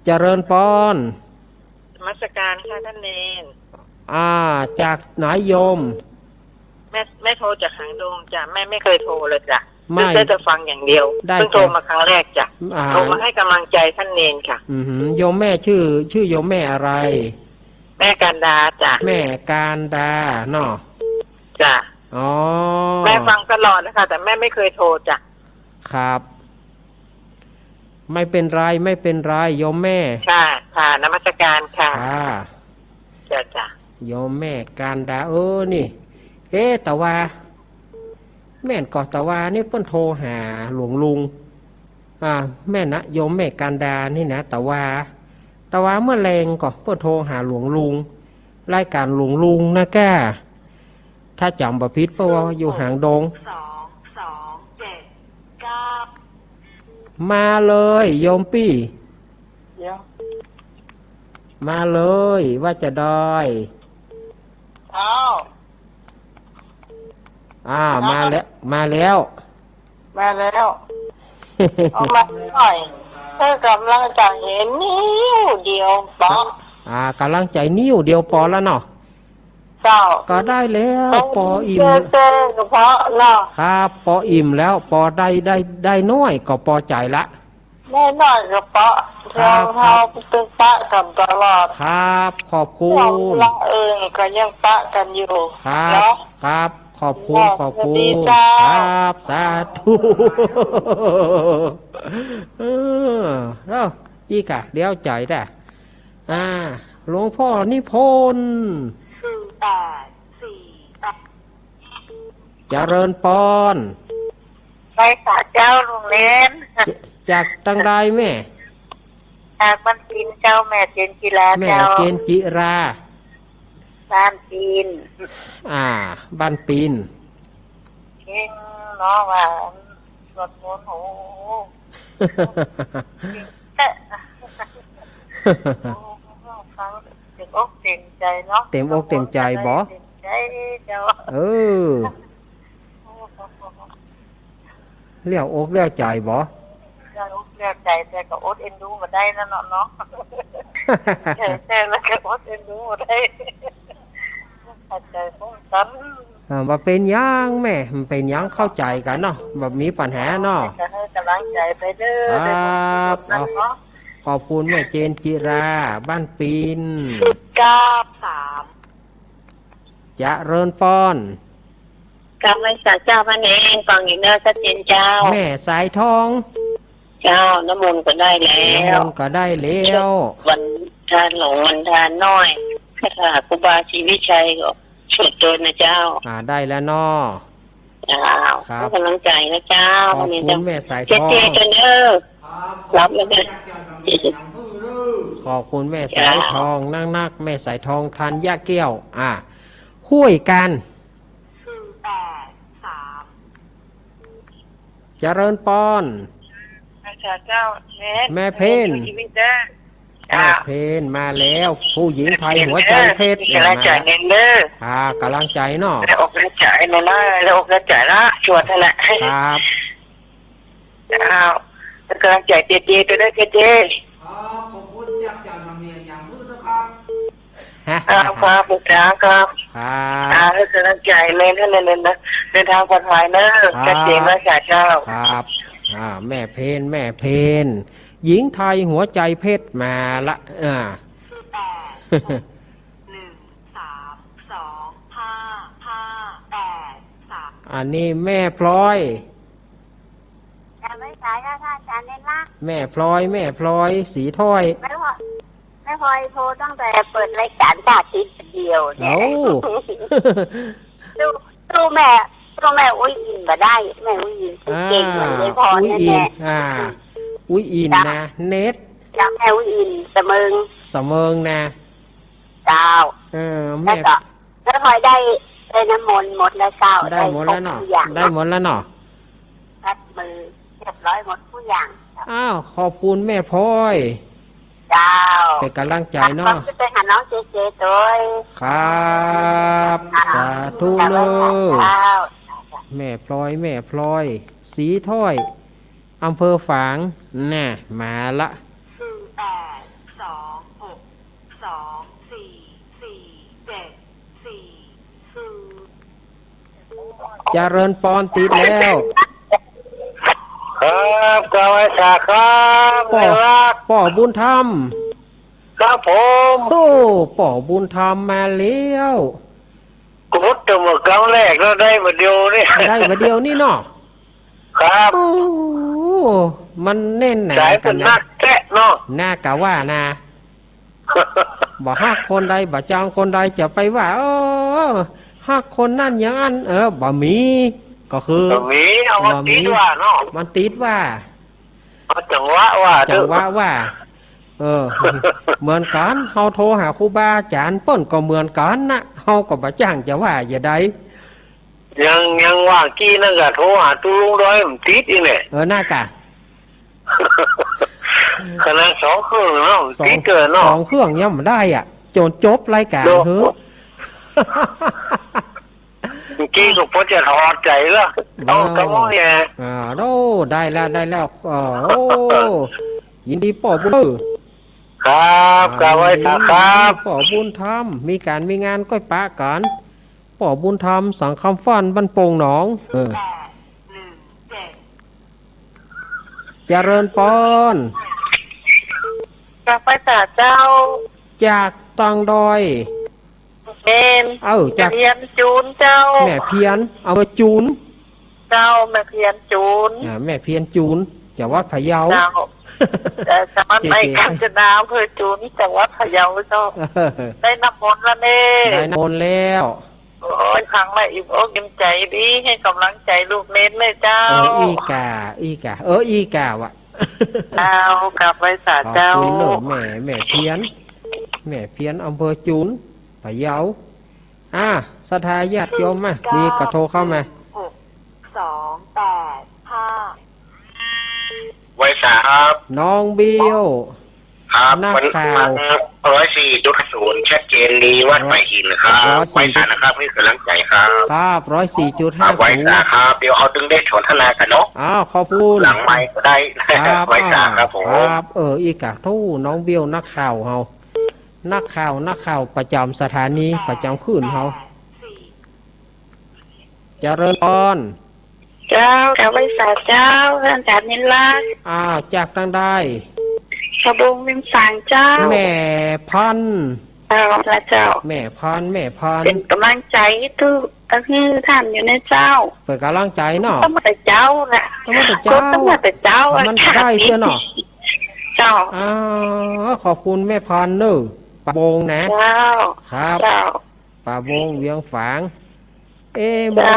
เจริญปอน นมัสการค่ะท่านเนน จากไหนโยม แม่โทรจากหางดงจ้ะแม่ไม่เคยโทรเลยจ้ะ ไม่ เพิ่งจะฟังอย่างเดียว ได้ เพิ่งโทรมาครั้งแรกจ้ะ อ่า โทรมาให้กำลังใจท่านเนนค่ะ โยมแม่ชื่อโยมแม่อะไร แม่กันดาจ้ะ แม่การดาเนาะ จ้ะ อ๋อ แม่ฟังตลอดนะคะแต่แม่ไม่เคยโทรจ้ะ ครับ ไม่เป็นไรโยมแม่ ค่ะค่ะนมัสการค่ะ จ้า จ้ะ โยมแม่การดานี่แต่ว่าแม่นกอตะวานี่เพิ่นโทรหาหลวงลุงแม่นะโยมแม่การดานี่นะตะวาเมื่อแรงก็เพิ่นโทรหาหลวงลุงรายการหลวงลุงนะแกถ้าจำบ่ผิดเพราะว่าอยู่หางดงมาเลยโยมปี้มาเลยว่าจะได้มาแล้ว เอามาหน่อยถ้ากำลังจะเห็นนิ้วเดียวปอกำลังใจนิ้วเดียวปอแล้วเนาะ เจ้า ก็ได้แล้วปออิ่ม เจอเฉพาะเนาะ ครับปออิ่มแล้วปอได้น้อยก็พอใจละ แน่นอนกับปะเราตึงปะกันตลอด ครับขอบคุ เรา ณ ละก็ยังปะกันอยู่ ครับขอบคุณครับสาธุแล้วอีกะเดี๋ยวใจได้หลวงพ่อนิพนธ์เจริญปอน ไปสาเจ้าลุงเล่น จากตั้งใดแม่จากบ้านปีนเจ้าแม่เจนจิราแม่เจ้า เจนจิรา บ้านปีน บ้านปีน เก่งเนาะว่าสวดมนต์โอ้ฟังเต็มอกเต็มใจเนาะ เต็มอกเต็มใจบ่เลี้ยวอกเลี้ยวใจบ่เลี้ยวใจแต่ก็อดเอ็นดูมาได้นะเนาะแต่แล้วก็อดเอ็นดูมาได้ใจป้องกันว่าเป็นยังแม่มันเป็นยังเข้าใจกันเนาะแบบมีปัญหาเนาะกำลังใจไปเด้อครับขอบคุณแม่เจนจิราบ้านปีน93จะเริญปอนกับไม่สาเจ้าพระเนรฟังอยู่เนื้อชัดเจนเจ้าแม่สายทองเจ้าน้ำมนต์ก็ได้แล้ววันทานหลงวันทานน้อยค่ะครูบาศรีวิชัยก็ช่วยตัวนะเจ้าได้แล้วเนาะเจ้าให้กำลังใจนะเจ้าขอบคุณแม่สายทองเจ๊กันเด้อรับแล้วกัน ขอบคุณแม่สายทองนักแม่สายทองทันยาแก้วห้วยกันเจริญปอนเจ้าแม่เพนแม่เพนมาแล้วผู้หญิงไทยหัวใจเพชรกำลังใจเงินเด้อกำลังใจเนาะแล้วอกแล้วใจเนาะแล้วอกแล้วใจละชวนนั่นแหละครับกำลังใจเจ๊ตัวได้เจ๊ขอบคุณจากมาเมียอย่างมืดนะครับครับปุ๊บครับแล้วกำลังใจเลยนั่นนะเดินทางปลอดภัยนะกระเจียมและเจ้าครับแม่เพนหญิงไทยหัวใจเพชรมาละอันนี้แม่พลอยแม่พลอยสีถ้อยแม่พลอยโทรตั้งแต่เปิดรายการตาติดเดียวเนี่ยดูแม่อุ้ยอินมาได้แม่อุ้ยอินเก่งเหมือนเลยพอแน่อุ้ยอินนะเน็ตจำแม่อุ้ยอินเสมิงนะเจ้าแม่พลอยได้น้ำมนต์หมดแล้วเจ้าได้หมดแล้วเนาะพัดมือเรียบร้อยหมดทุกอย่างขอบคุณแม่พลอยเจ้าเป็นกำลังใจเนาะไปหาน้องเจตัวครับสาธุเลยแม่พลอยสีถ้อยอำเภอฝางน่ะมาละเจริญปอนติดแล้วครับกาวสาครับป่อบุญธรรมครับผมป่อบุญธรรมมาแล้วกูพุทธมาครั้งแรกแล้วได้มาเดียวนี่เนาะครับมันเน้นหนาสายเป็นนักแท้เนาะน่ากะว่านะบ่ฮักคนใดบ่จองคนใดจะไปว่าฮักคนนั่นอย่างนั้นบ่มีก็คือมีเอามันติดว่าเนาะมันติดว่าจังหวะว่าเหมือนกันเฮาโทรหาครูบาอาจารย์เปิ้นก็เหมือนกันนะเฮาก็บ่จ้างจะว่าอย่าใดยังว่างกี้นั่นก็โทรหาตู้ลุงร้อยมันติดอีกเนี่ยน่ากะขนาด2 เครื่องเนาะติดเกินเนาะ2 เครื่องยังบ่ได้จนจบรายการเฮ้อกี้ก็พอจะถอดใจแล้วกระโมยได้แล้วยินดีป่อบุญครับกะไว้ครับป่อบุญธรรมมีการมีงานก้อยปะกันป่อบุญธรรมสังคำฟันบ้านโป่งหนองเจริญปอนจากไปสาเจ้าจากตังดอยจากเพียนจูนเจ้าแม่เพียนเอามาจูนเจ้าแม่เพียนจูนแม่เพียนจูนจากวัดพะเยาแต่สมัยไปกาญจนาอำเภอจูนจากวัดพะเยาเจ้าได้น้ำมนต์แล้วได้น้ำมนต์แล้วโอ้ยครั้งแรกอิ่มอกอิ่มใจดีให้กำลังใจลูกเน้นเลยเจ้าอีกาวะเอากลับไปสาเจ้าแม่เพียนอำเภอจูนพะเยาศรัทธาญาติโยมมีกระโทรเข้ามาไว้สาครับน้องบิวครับนักข่าว104.50ชัดเจนดีวัดไผ่หินครับไว้สานะครับนี่กำลังใจครับ104.50ไว้สาครับเดี๋ยวเอาตึงได้สนทนากันเนาะขอบคุณหลังไมค์ก็ได้ไว้สาครับผมครับอีกทู่น้องบิวนักข่าวเฮานักข่าวประจำสถานีประจำคืนเฮาเจริญพรเจ้ากับไว้สาเจ้าท่านจากนิลักจากทางใดขบงวิมสังเจ้าแม่พันพระเจ้าแม่พันเป็นกำลังใจทุกท่านอยู่ในเจ้าเป็นกำลังใจเนาะต้องมาแต่เจ้าแหละต้องมาแต่เจ้ามันได้เชื่อเนาะเจ้าขอบคุณแม่พันเนอะป่าบงนะครับป่าบงเวียงฝางมอ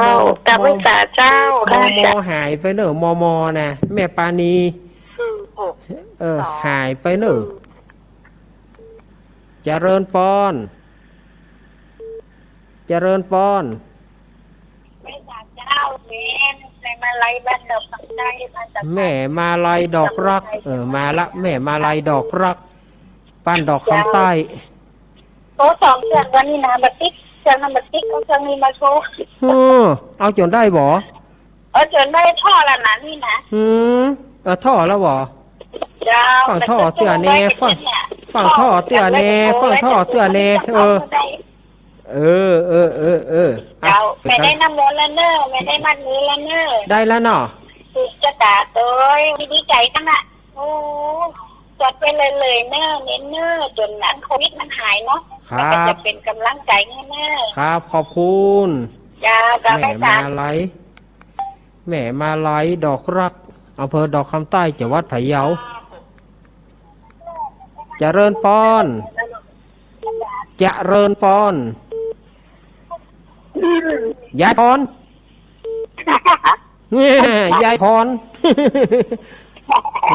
กลับไปสาเจ้าหายไปเนอะมอนะแม่ปานีหายไปเนอะ เจริญปอนเจริญปอนไม่จากเจ้าแม่ในมาลัยบ้านดอกคำใจบ้านตะ แม่มาลัยดอกรักมาละแม่มาลัยดอกรักบ้านดอกคำใต้โต2เดือนวันนี้นะบัดติ๊กเจ้านั้นบัดติ๊กเอาเครื่องนี้มาโชว์เอาจนได้บ่จนได้ท่อละนะนี่นะท่อแล้วบ่ฝั่งท่อเตื้อแน่ฝั่งท่อเตื้อแน่ฝั่งท่อเตื้อแน่เจ้าไม่ได้น้ำมนต์แล้วเนอะไม่ได้มัดมือแล้วเนอะได้แล้วเนาะสุดจะตาตัวดีใจกันอ่ะโอ้จดไปเลยเนอะเน้นเนอะจนนั้นโควิดมันหายเนาะก็จะเป็นกำลังใจเนอะครับขอบคุณแม่มาไลแม่มาไลดอกรักอำเภอดอกคำใต้จังหวัดพะเยาเจริญปอนเจริญปอนยายพรยายพร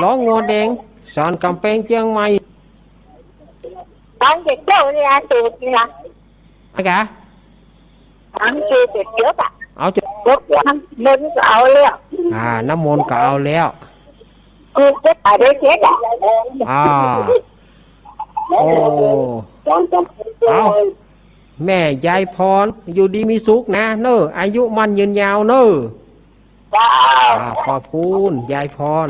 ร้องงัวแดงสอนกำแพงเชียงใหม่ตอนเด็กเจ้าเนี่ยตูดนี่นะอะไรกะตอนเด็กเยอะอ่ะเอาจุดน้ำมนต์ก็เอาแล้วน้ำมนต์ก็เอาแล้วจะไปได้เช็ดโอ้เอาแม่ยายพรอยู่ดีมีสุขนะเนอะอายุมันยืนยาวเนอะขอบคุณยายพร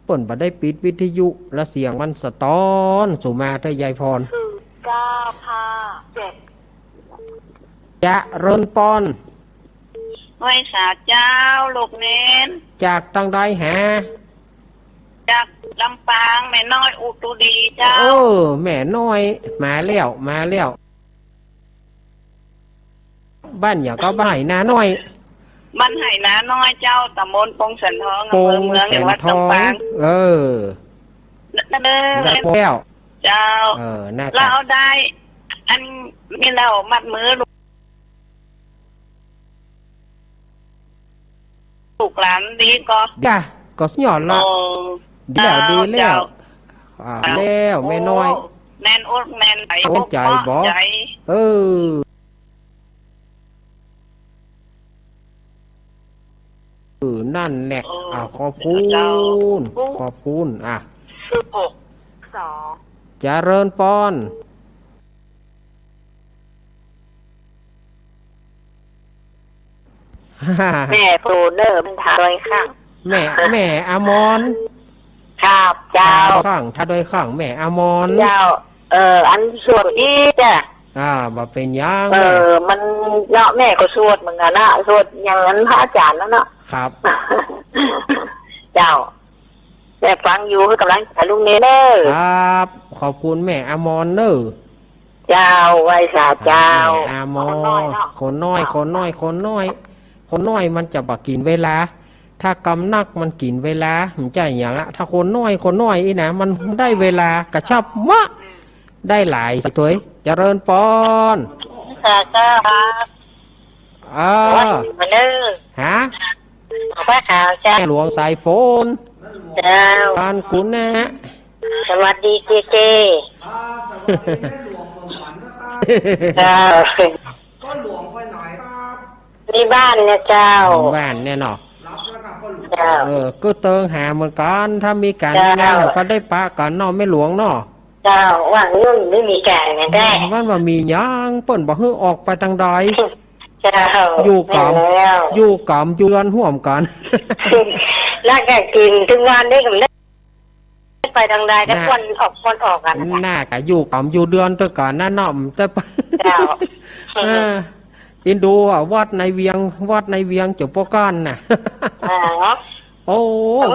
เปิ่นบ่ได้ปิดวิทยุและเสียงมันสะท้อนสู่มาถ้ายายพร957จะเริญปอนไว้สาเจ้าลูกเน้นจากตังใดหาจากลำปางแม่น้อยอุตุดีเจ้าแม่น้อยมาแล้วบ้านอย่างก็บ้านนาน้อยบ้านไหนาน้อยเจ้าตำบลปงสันทองอำเภอเมืองจังหวัดลำปางได้แล้วเจ้าเราได้อันนี้เรามัดมือลูกหลานดีก็สยอดละดีแล้วแล้วแม่น้อยแม่นอดแม่นใจใจบ่นั่นแหละขอบคุณเจริญปอนแม่โปรเดอร์มันทาโดยข้างแม่อมรครับเจ้าข้างถ้าโดยข้างแม่อมรเจ้าอันสวดอีจ้ะบ่เป็นยังมันเนาะแม่ก็สวดเหมือนกันนะสวดอย่างนั้นพระอาจารย์แล้วเนาะครับเจ้าแม่ฟังอยู่ให้กำลังใจลุงเนเนอร์ครับขอบคุณแม่อมรเนอร์เจ้าไว้สาเจ้าอมรคนน้อยมันจะบักกินเวลาถ้ากำนักมันกินเวลามันใจอย่างละถ้าคนน้อยอีนะมันได้เวลากระชับมะได้หลายสวยเจริญปอนค่ะเจ้ามาเนอฮะพระข่าวเจ้าหลวงสายโฟนเจ้าบ้านคุณนะสวัสดีเจเจเจ้าก็หลวงไปหน่อยครับนี่บ้านเนี่ยเจ้าบ้านเนี่ยเนาะก็เติงหาเหมือนกันถ้ามีการงานก็ได้ปะกันเนาะไม่หลวงเนาะเจ้าว่างเรื่องไม่มีการไงได้มันว่ามียังเปิ่นบอกให้ออกไปทางใดเจ้าอยู่กับอยู่กันห่วมกันแล้วก็กินทุกวันได้กับไปทางใดแต่วันออกกันน่ากะอยู่กับอยู่เดือนตัวก่อนนั่นเนาะแต่เจ้าอินดูวัดในเวียงจุปก้อนน่ะโอ้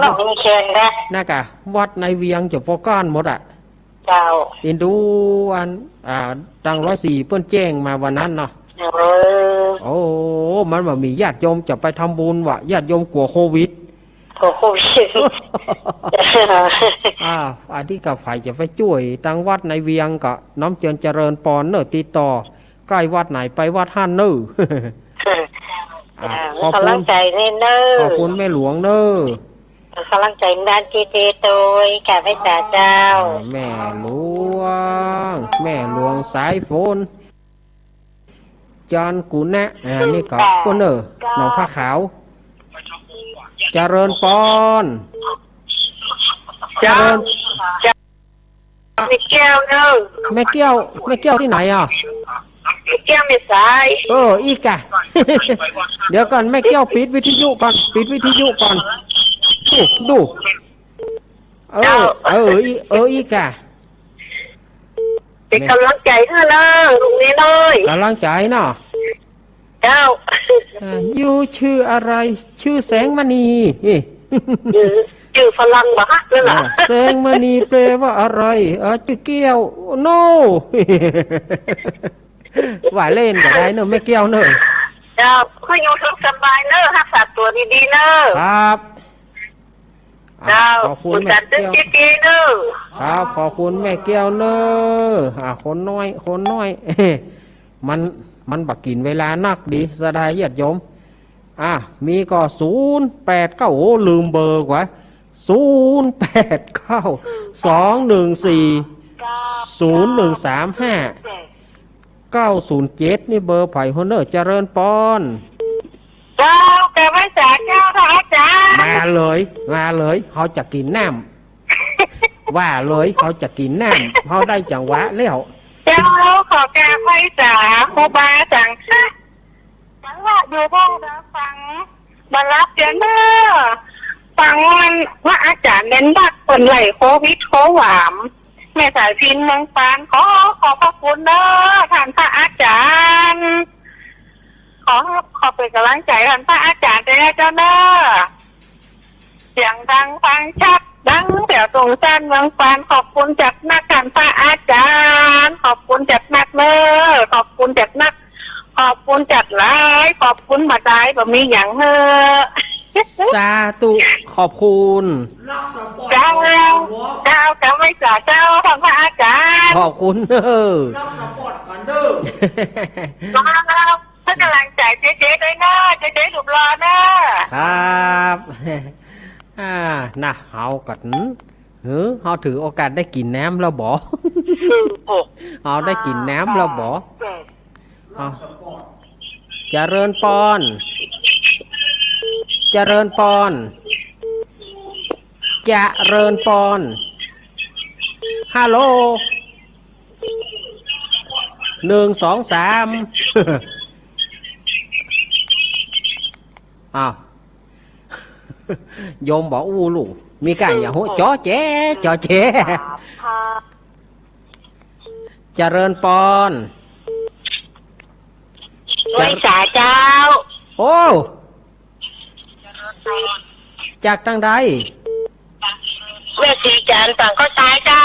ต้องมีเชิญนะน่ากะวัดในเวียงจุปก้อนหมดอ่ะเจ้าอินดูอันตัง104เปิ้นแจ้งมาวันนั้นเนาะโอ้มันว่ามีญาติโยมจะไปทำบุญว่ะญาติโยมกลัวโควิดอันที่กับฝ่ายจะไปช่วยตังวัดในเวียงก็น้ำเจริญปอนเนอติดต่อใกล้วัดไหนไปวัดห้านเนอขอบคุณใจเนอขอบคุณแม่หลวงเนอ กำลังใจด้านเจเจโดยแก่พระเจ้าแม่หลวงแม่หลวงสายฝนจอนกุณะนี่ก็คนน้องผ้าขาวเจริญปอนเจริญแม่แก้วเนอะแม่แก้วที่ไหนอ่ะแม่แก้วไม่สายอีกอะเดี๋ยวก่อนแม่แก้วปิดวิทยุก่อนดูอีกอะเป็นกำลังใจเธอเลยตรงนี้เลยกำลังใจเนาะเจ้าอยู่ชื่ออะไรชื่อแสงมณีชื่อฝรั่งบ้าเลยล่ะแสงมณีแปลว่าอะไรชื่อแก้วโนว่าเล่นก็ได้เนอะไม่เกี่ยวเนอะเจ้าคุยอยู่ทุกสบายเนอะรักษาตัวดีๆเนอะครับเจ้าขอบคุณแม่เกี้ยวเนอะครับขอบคุณแม่เกี้ยวเนอะคนน้อยมันบักกินเวลานักดีสดายเยียดยมมีก็089ลืมเบอร์กว่า0892130135907นี่เบอร์ไผ่ฮอนเนอร์เจริญปอนเจ้าแต่ไม่จ่ายเจ้าท่านอาจารย์มาเลยเขาจะกินน้ำว่าเลยเขาจะกินน้ำเขาได้จังหวะแล้วเจ้าขอแก้ไม่จ่าครูบาจังค่ะจังว่าอยู่ห้องฟังมารับเดี๋ยวเนอะฟังวันว่าอาจารย์เน้นบักคนไหลโควิดโคหวามแม่สายพินเมืองปานขอพระคุณเนอะท่านพระอาจารย์ขอเป็นกำลังใจท่านพระอาจารย์ด้วยนะเจ้าเนอะเสียงดังฟังชัดดังแต่ตรงจันเมืองปานขอบคุณจากนักการพระอาจารย์ขอบคุณจากนักเนอะขอบคุณจากนักขอบคุณจัดหลายขอบคุณมาได้แบบมีอย่างเนอะสาธุขอบคุณเจ้าไม่จ่าเจ้าท่านพระอาจารย์ขอบคุณเนอะมาเพื่อกำลังใจเจ๊ด้วยนะเจ๊ถูกรอนะครับน่ะเอากันเขาถือโอกาสได้กินน้ำแล้วบ่เอาได้กินน้ำแล้วบ่เจริญปอนฮัลโหล1 2 3โยมบอกลูกมีการอย่าหัวจ่อแจ๊เจริญปอนไม่สาเจ้าโอ้จากทางใดแม่สีจันฝั่งก็ตายเจ้า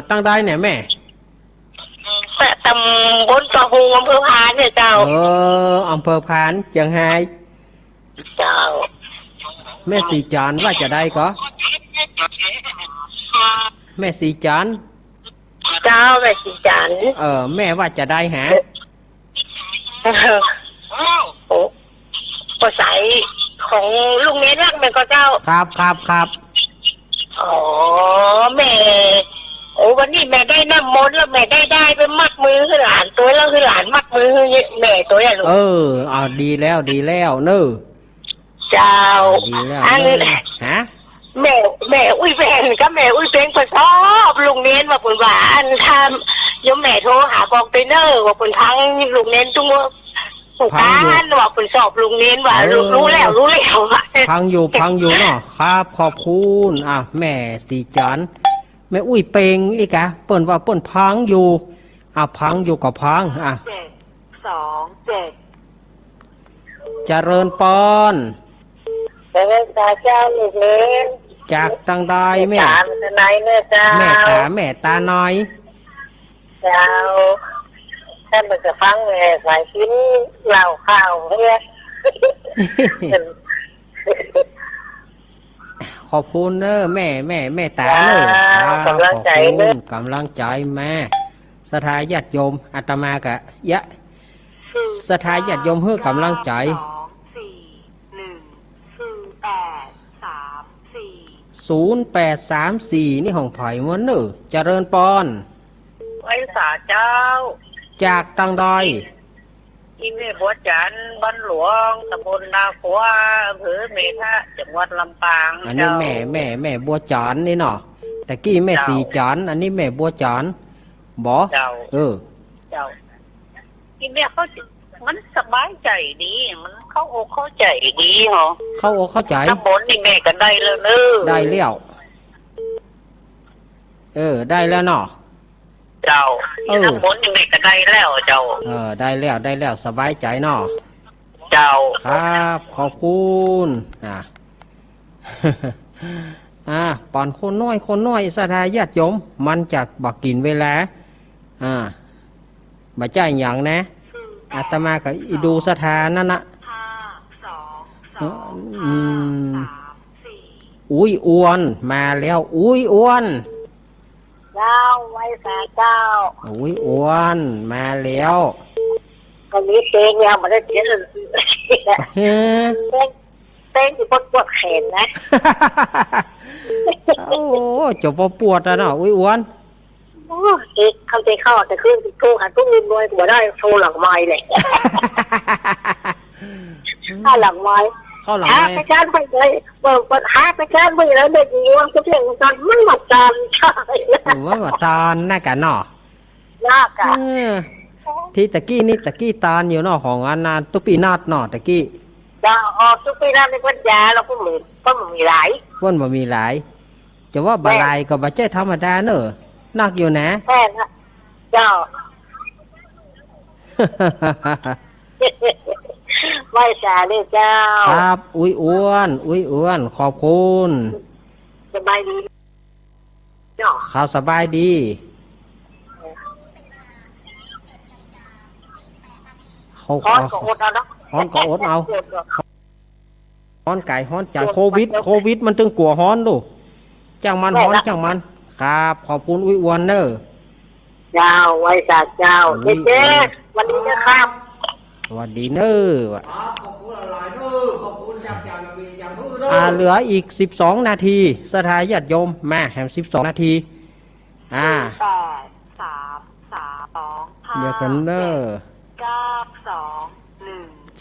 ทางใดเนี่ยแม่ตำบลปะฮูอำเภอพานเนี่ยเจ้าอำเภอพานเชียงไฮ้เจ้าแม่สีจันว่าจะได้ก็แม่สีจันเจ้าแม่สีจันแม่ว่าจะได้หาภาษาของลุงเน้นรักแม่ก็เจ้าครับอ๋อแม่วันนี้แม่ได้น้ำมนต์แล้วแม่ได้ไปมัดมือคือหลานตัวแล้วคือหลานมัดมือคือแม่ตัวอย่างลูกดีแล้วเนอะเจ้าอันฮะแม่อุ้ยเป็นก็แม่อุ้ยเป็นก็ชอบลุงเน้นว่าปุ่นว่าอันทำยมแม่โทรหาบอกไปเนอร์ว่าปุ่นทั้งลุงเน้นตุ้งปู่ตาอันว่าปุ่นสอบลุงเน้นว่ารู้แล้วพังอยู่เนาะครับขอบคุณแม่สีจันแม่อุ้ยเปงอีกะเปิ่นว่าเปิ่นพังอยู่พังอยู่กับพัง727เจริญปอนเจ้าลูกเล่นจากตังได้แม่ตาไหนเนี่ยเจ้าแม่ตาน้อยเจ้าท่านมันจะฟังแม่สายชิ้นเหล่าข้าวเนี่ยขอบคุณเนอะแม่ตาเนอะกำลังใจเนอะกำลังใจแม่สถาญาติโยมอาตมากะสถาญาติโยมเพื่อกำลังใจ 0834นี่ของไผ่มวนเนอเจริญปอน ไว้สาเจ้า จากตังดอย อีเมบัวจันทร์บ้านหลวงตำบลนาขัวอำเภอเมทะจังหวัดลำปาง อันนี้แม่บัวจานนี่เนาะแต่กี้แม่สีจานอันนี้แม่บัวจานบอ เจ้า เออ เจ้าอีเมเขามันสบายใจดีมันเข้าอกเข้าใจดีเหรอ เข้าอกเข้าใจ น้ำมนต์นี่แม่ก็ได้แล้วเนอะ ได้แล้วได้แล้วเนาะ เจ้าน้ำมนต์นี่แม่ก็ได้แล้วเจ้า ได้แล้วสบายใจเนาะ เจ้า ครับขอบคุณปอนคนน้อยสถาญาติโยมมันจากบักกินเวลาบ่ใจอย่างนะอาตมาก็ดูสถานนั่นนะอุ้ยอ้วนมาแล้วอุ้ยอ้วน เจ้าไว้สาเจ้า อุ้ยอ้วนมาแล้ว ตอนนี้เต้งยังไม่ได้เต้นเต้งที่ปวดแขนนะ โอ้จบปวดแล้วเนาะอุ้ยอ้วน เขาใจเข้าแต่ขึ้นติดโทรหาตู้เงินรวยหัวได้โชว์หลังไม้เลยถ้าหลังไม้ เข้าหลัง หา ไหม ไปจานไปเลยหาไปจานไปแล้วเด็กหญิงว่าจะเพียงกันไม่หมดจานใช่ ว่าตอนน่ากันเนาะ น่ากะ ที่ตะกี้นี่ตะกี้ตานอยู่เนาะของอันนาตุปีนาดเนาะตะกี้ จะออกทุกปีนั้นในปัญญาเราก็มีหลาย ว่นบ่มีหลายจะว่าบาลายก็บ่ใช่ธรรมดาเนอะนักอยู่นะ แค่นะเจ้าไม่สาเลยเจ้า ครับอุ้ยอ้วนขอบคุณ สบายดีเนาะ ข่าวสบายดีเขา ฮ้อนก็อดเอาเนาะ ฮ้อนก็อดเอาฮ้อนไก่ฮ้อนจากโควิดมันถึงกลัวฮ้อนดูจ้างมันฮ้อนจ้างมันครับขอบคุณอุ้ยอ้วนเนอะ เจ้าไว้สาเจ้าเจ๊วันนี้นะครับ สวัสดีเนอะ ครับขอบคุณหลายๆเด้อขอบคุณอย่างมีอย่างมือเด้อ เหลืออีก12นาทีสถานญาติโยมมาแหม12นาที8 3 3 2 5 เดี๋ยวกันเนอะ 9 2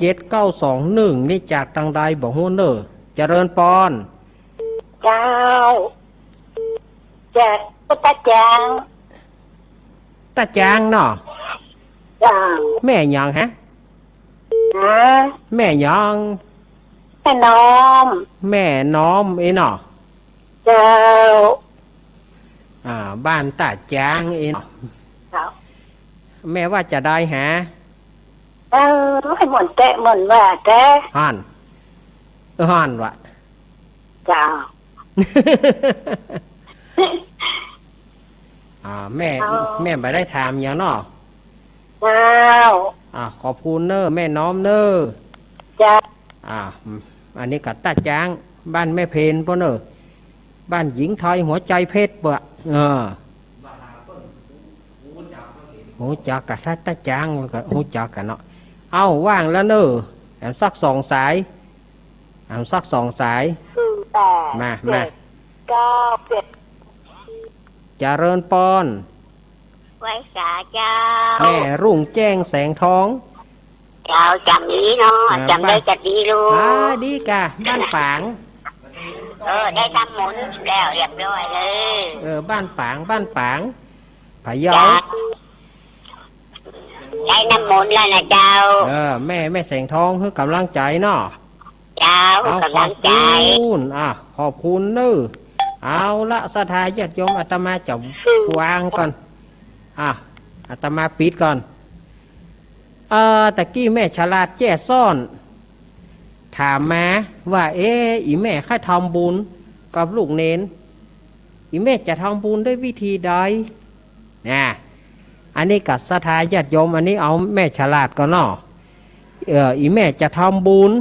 7921นี่จากทางใดบอกฮู้เนอะเจริญปอน เจ้าแจกตุ๊กตา ตาจางเนาะ เจ้า แม่หยังฮะ นะ แม่หยัง แม่น้อม แม่น้อมเนาะ เจ้า บ้านตาจางเนาะ เจ้า แม่ว่าจะได้หา ให้หมดแตะหมดว่าแตะ ห่านวะ เจ้า แม่ไม่ได้ถามอย่างเนาะ เจ้า ขอบคุณเนอะแม่น้อมเนอะ เจ้า อันนี้กับตาจางบ้านแม่เพนป่ะเนอะบ้านหญิงไทยหัวใจเพชรปะหูจักกับตาจางมันก็หูจักกันเนาะเอาว่างแล้วเนอะแอมสัก2 สาย8 มา 9 7 เจริญปอน ไว้สาเจ้า แม่รุ่งแจ้งแสงทอง เจ้าจำนี้เนาะจำได้จะดีรู้ ดีกะบ้านฝาง ได้ทำหมุนแล้วเรียบร้อยเลย บ้านฝางพะเยา ใช้น้ำมนต์แล้วนะเจ้า แม่แสงทองคือกำลังใจเนาะ เจ้ากำลังใจ ขอบคุณเนอะเอาละสถานญาติโยมอาตมาจะวางก่อนอาตมาปิดก่อนตะกี้แม่ฉลาดแจ้ซ่อน ถามมาว่าอีแม่ค่าทำบุญกับลูกเนนอีแม่จะทำบุญด้วยวิธีใดอันนี้กับสถานญาติโยมอันนี้เอาแม่ฉลาดก่อนเนาะอีแม่จะทำบุญ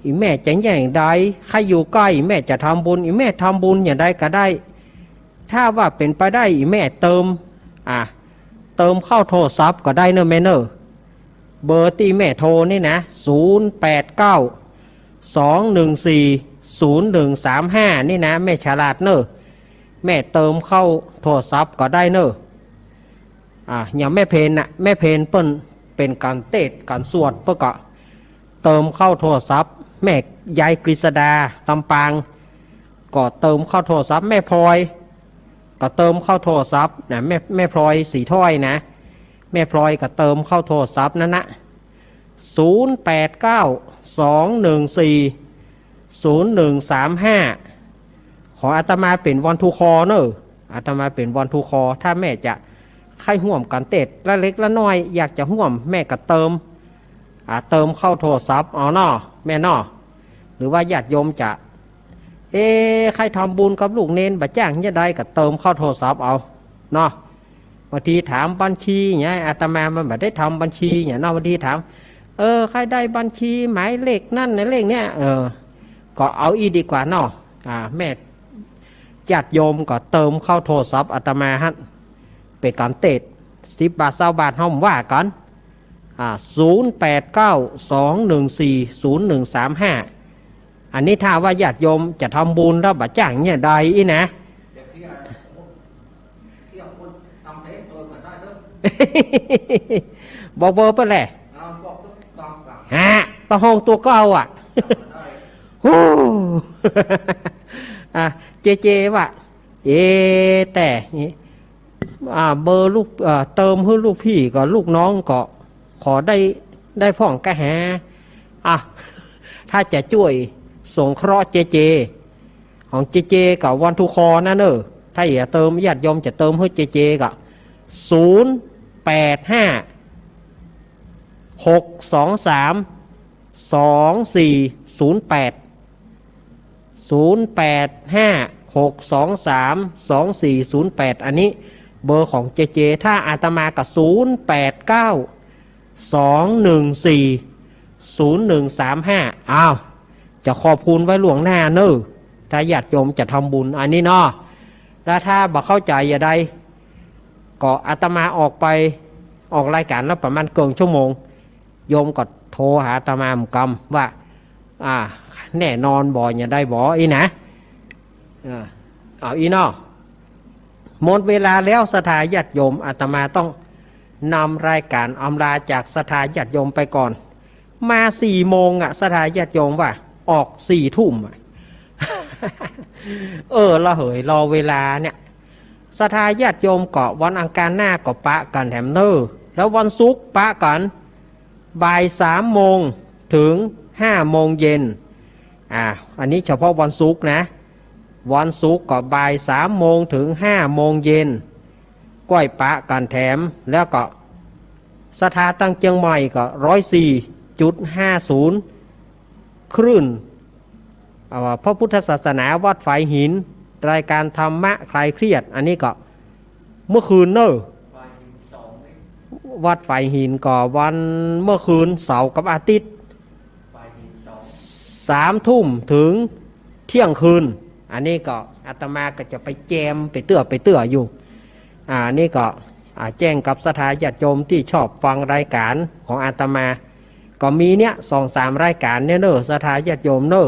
อีแม่จะอย่างใดใครอยู่ใกล้อีแม่จะทำบุญอีแม่ทำบุญอย่างใดก็ได้ถ้าว่าเป็นไปได้อีแม่เติมเข้าโทรศัพท์ก็ได้เนอะแม่เนอะเบอร์ที่แม่โทรนี่นะ089 2140135นี่นะแม่ฉลาดเนอะแม่เติมเข้าโทรศัพท์ก็ได้เนอะอย่างแม่เพนน่ะแม่เพนเปิ้นเป็นการเทศการสวดเพื่อก็เติมเข้าโทรศัพท์แม่ยายกฤษดาลำปางก็เติมเข้าโทรศัพท์แม่พลอยก็เติมเข้าโทรศัพท์นะแม่พลอยสีถ้อยนะแม่พลอยก็เติมเข้าโทรศัพท์นั่นนะ0892140135ขออาตมาเป็นวันทูคอเนอะอาตมาเป็นวันทูคอถ้าแม่จะใครห่วมกันเตะละเล็กละน้อยอยากจะห่วมแม่ก็เติมเข้าโทรศัพท์เอาเนาะแม่เนาะหรือว่าญาติโยมจะใครทำบุญกับลูกเนนบัดจ้างจะได้ก็เติมเข้าโทรศัพท์เอาเนาะบางทีถามบัญชีเนี่ยอาตมามันแบบได้ทำบัญชีเนี่ยเนาะบางทีถามใครได้บัญชีหมายเลขนั่นในเลขเนี้ยก็เอาอีดีกว่าเนาะแม่ญาติโยมก็เติมเข้าโทรศัพท์อาตมาฮะเป็นการเตะ10 บาท20 บาทห้องว่ากัน0892140135อันนี้ถ้าว่าญาติโยมจะทำบุญแล้วบัดจ้างเนี่ยได้อีนะบอกเบอร์ไปแหละต้องห้องตัวเก่าโอ้เจว่าแต่เบอร์ลูกเติมให้ลูกพี่ก็ลูกน้องก็ขอได้พ่องกระแหถ้าจะช่วยสงเคราะห์เจของเจกับวันทุคอนะเนอะถ้าอยากเติมญาติโยมจะเติมให้เจก็0856232408 อันนี้เบอร์ของเจถ้าอาตมากับ0892140135จะขอบคุณไว้ล่วงหน้าเนอะถ้าญาติโยมจะทำบุญอันนี้เนาะแล้วถ้าบ่เข้าใจอย่าใดก็อาตมาออกรายการแล้วประมาณเกินชั่วโมงโยมก็โทรหาอาตมาหมู่กำว่าแน่นอนบ่อย่าได้บ่อีนะเอาอีเนาะหมดเวลาแล้วศรัทธาญาติโยมอาตมาต้องนำรายการอำลาจากศรัทธาญาติโยมไปก่อนมา4 โมงศรัทธาญาติโยมว่าออก4 ทุ่มเราเหยรอเวลาเนี่ยศรัทธาญาติโยมเกาะวันอังคารหน้าก็ปะกันแถมเนอแล้ววันศุกร์ปะกันบ่าย3 โมงถึง5 โมงเย็นอันนี้เฉพาะวันศุกร์นะวันศุกร์ก็บ่าย3 โมงถึง5 โมงเย็นก้อยปะกันแถมแล้วก็ศรัทธาตั้งเชียงใหม่ก็104.50 คลื่นพระพุทธศาสนาวัดฝายหินรายการธรรมะคลายเครียดอันนี้ก็เมื่อคืนเนอะวัดฝายหินก็วันเมื่อคืนเสาร์กับอาทิตย์3 ทุ่มถึงเที่ยงคืนอันนี้ก็อาตมาก็จะไปแจมไปเตื้ออยู่นี่ก็แจ้งกับศรัทธาญาติโยมที่ชอบฟังรายการของอาตมาก็มีเนี่ย2-3 รายการเนี่ยเนอะศรัทธาญาติโยมเนอะ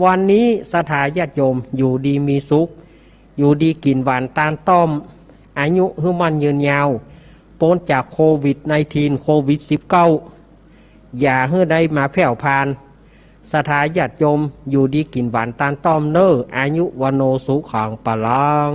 วันนี้ศรัทธาญาติโยมอยู่ดีมีสุขอยู่ดีกินหวานตาลต้อมอายุให้มันยืนยาวพ้นจากโควิด-19 โควิด-19 อย่าให้ได้มาแผ่วพานศรัทธาญาติโยมอยู่ดีกินหวานตาลต้อมเนอะอายุวันโนสุขังปะลัง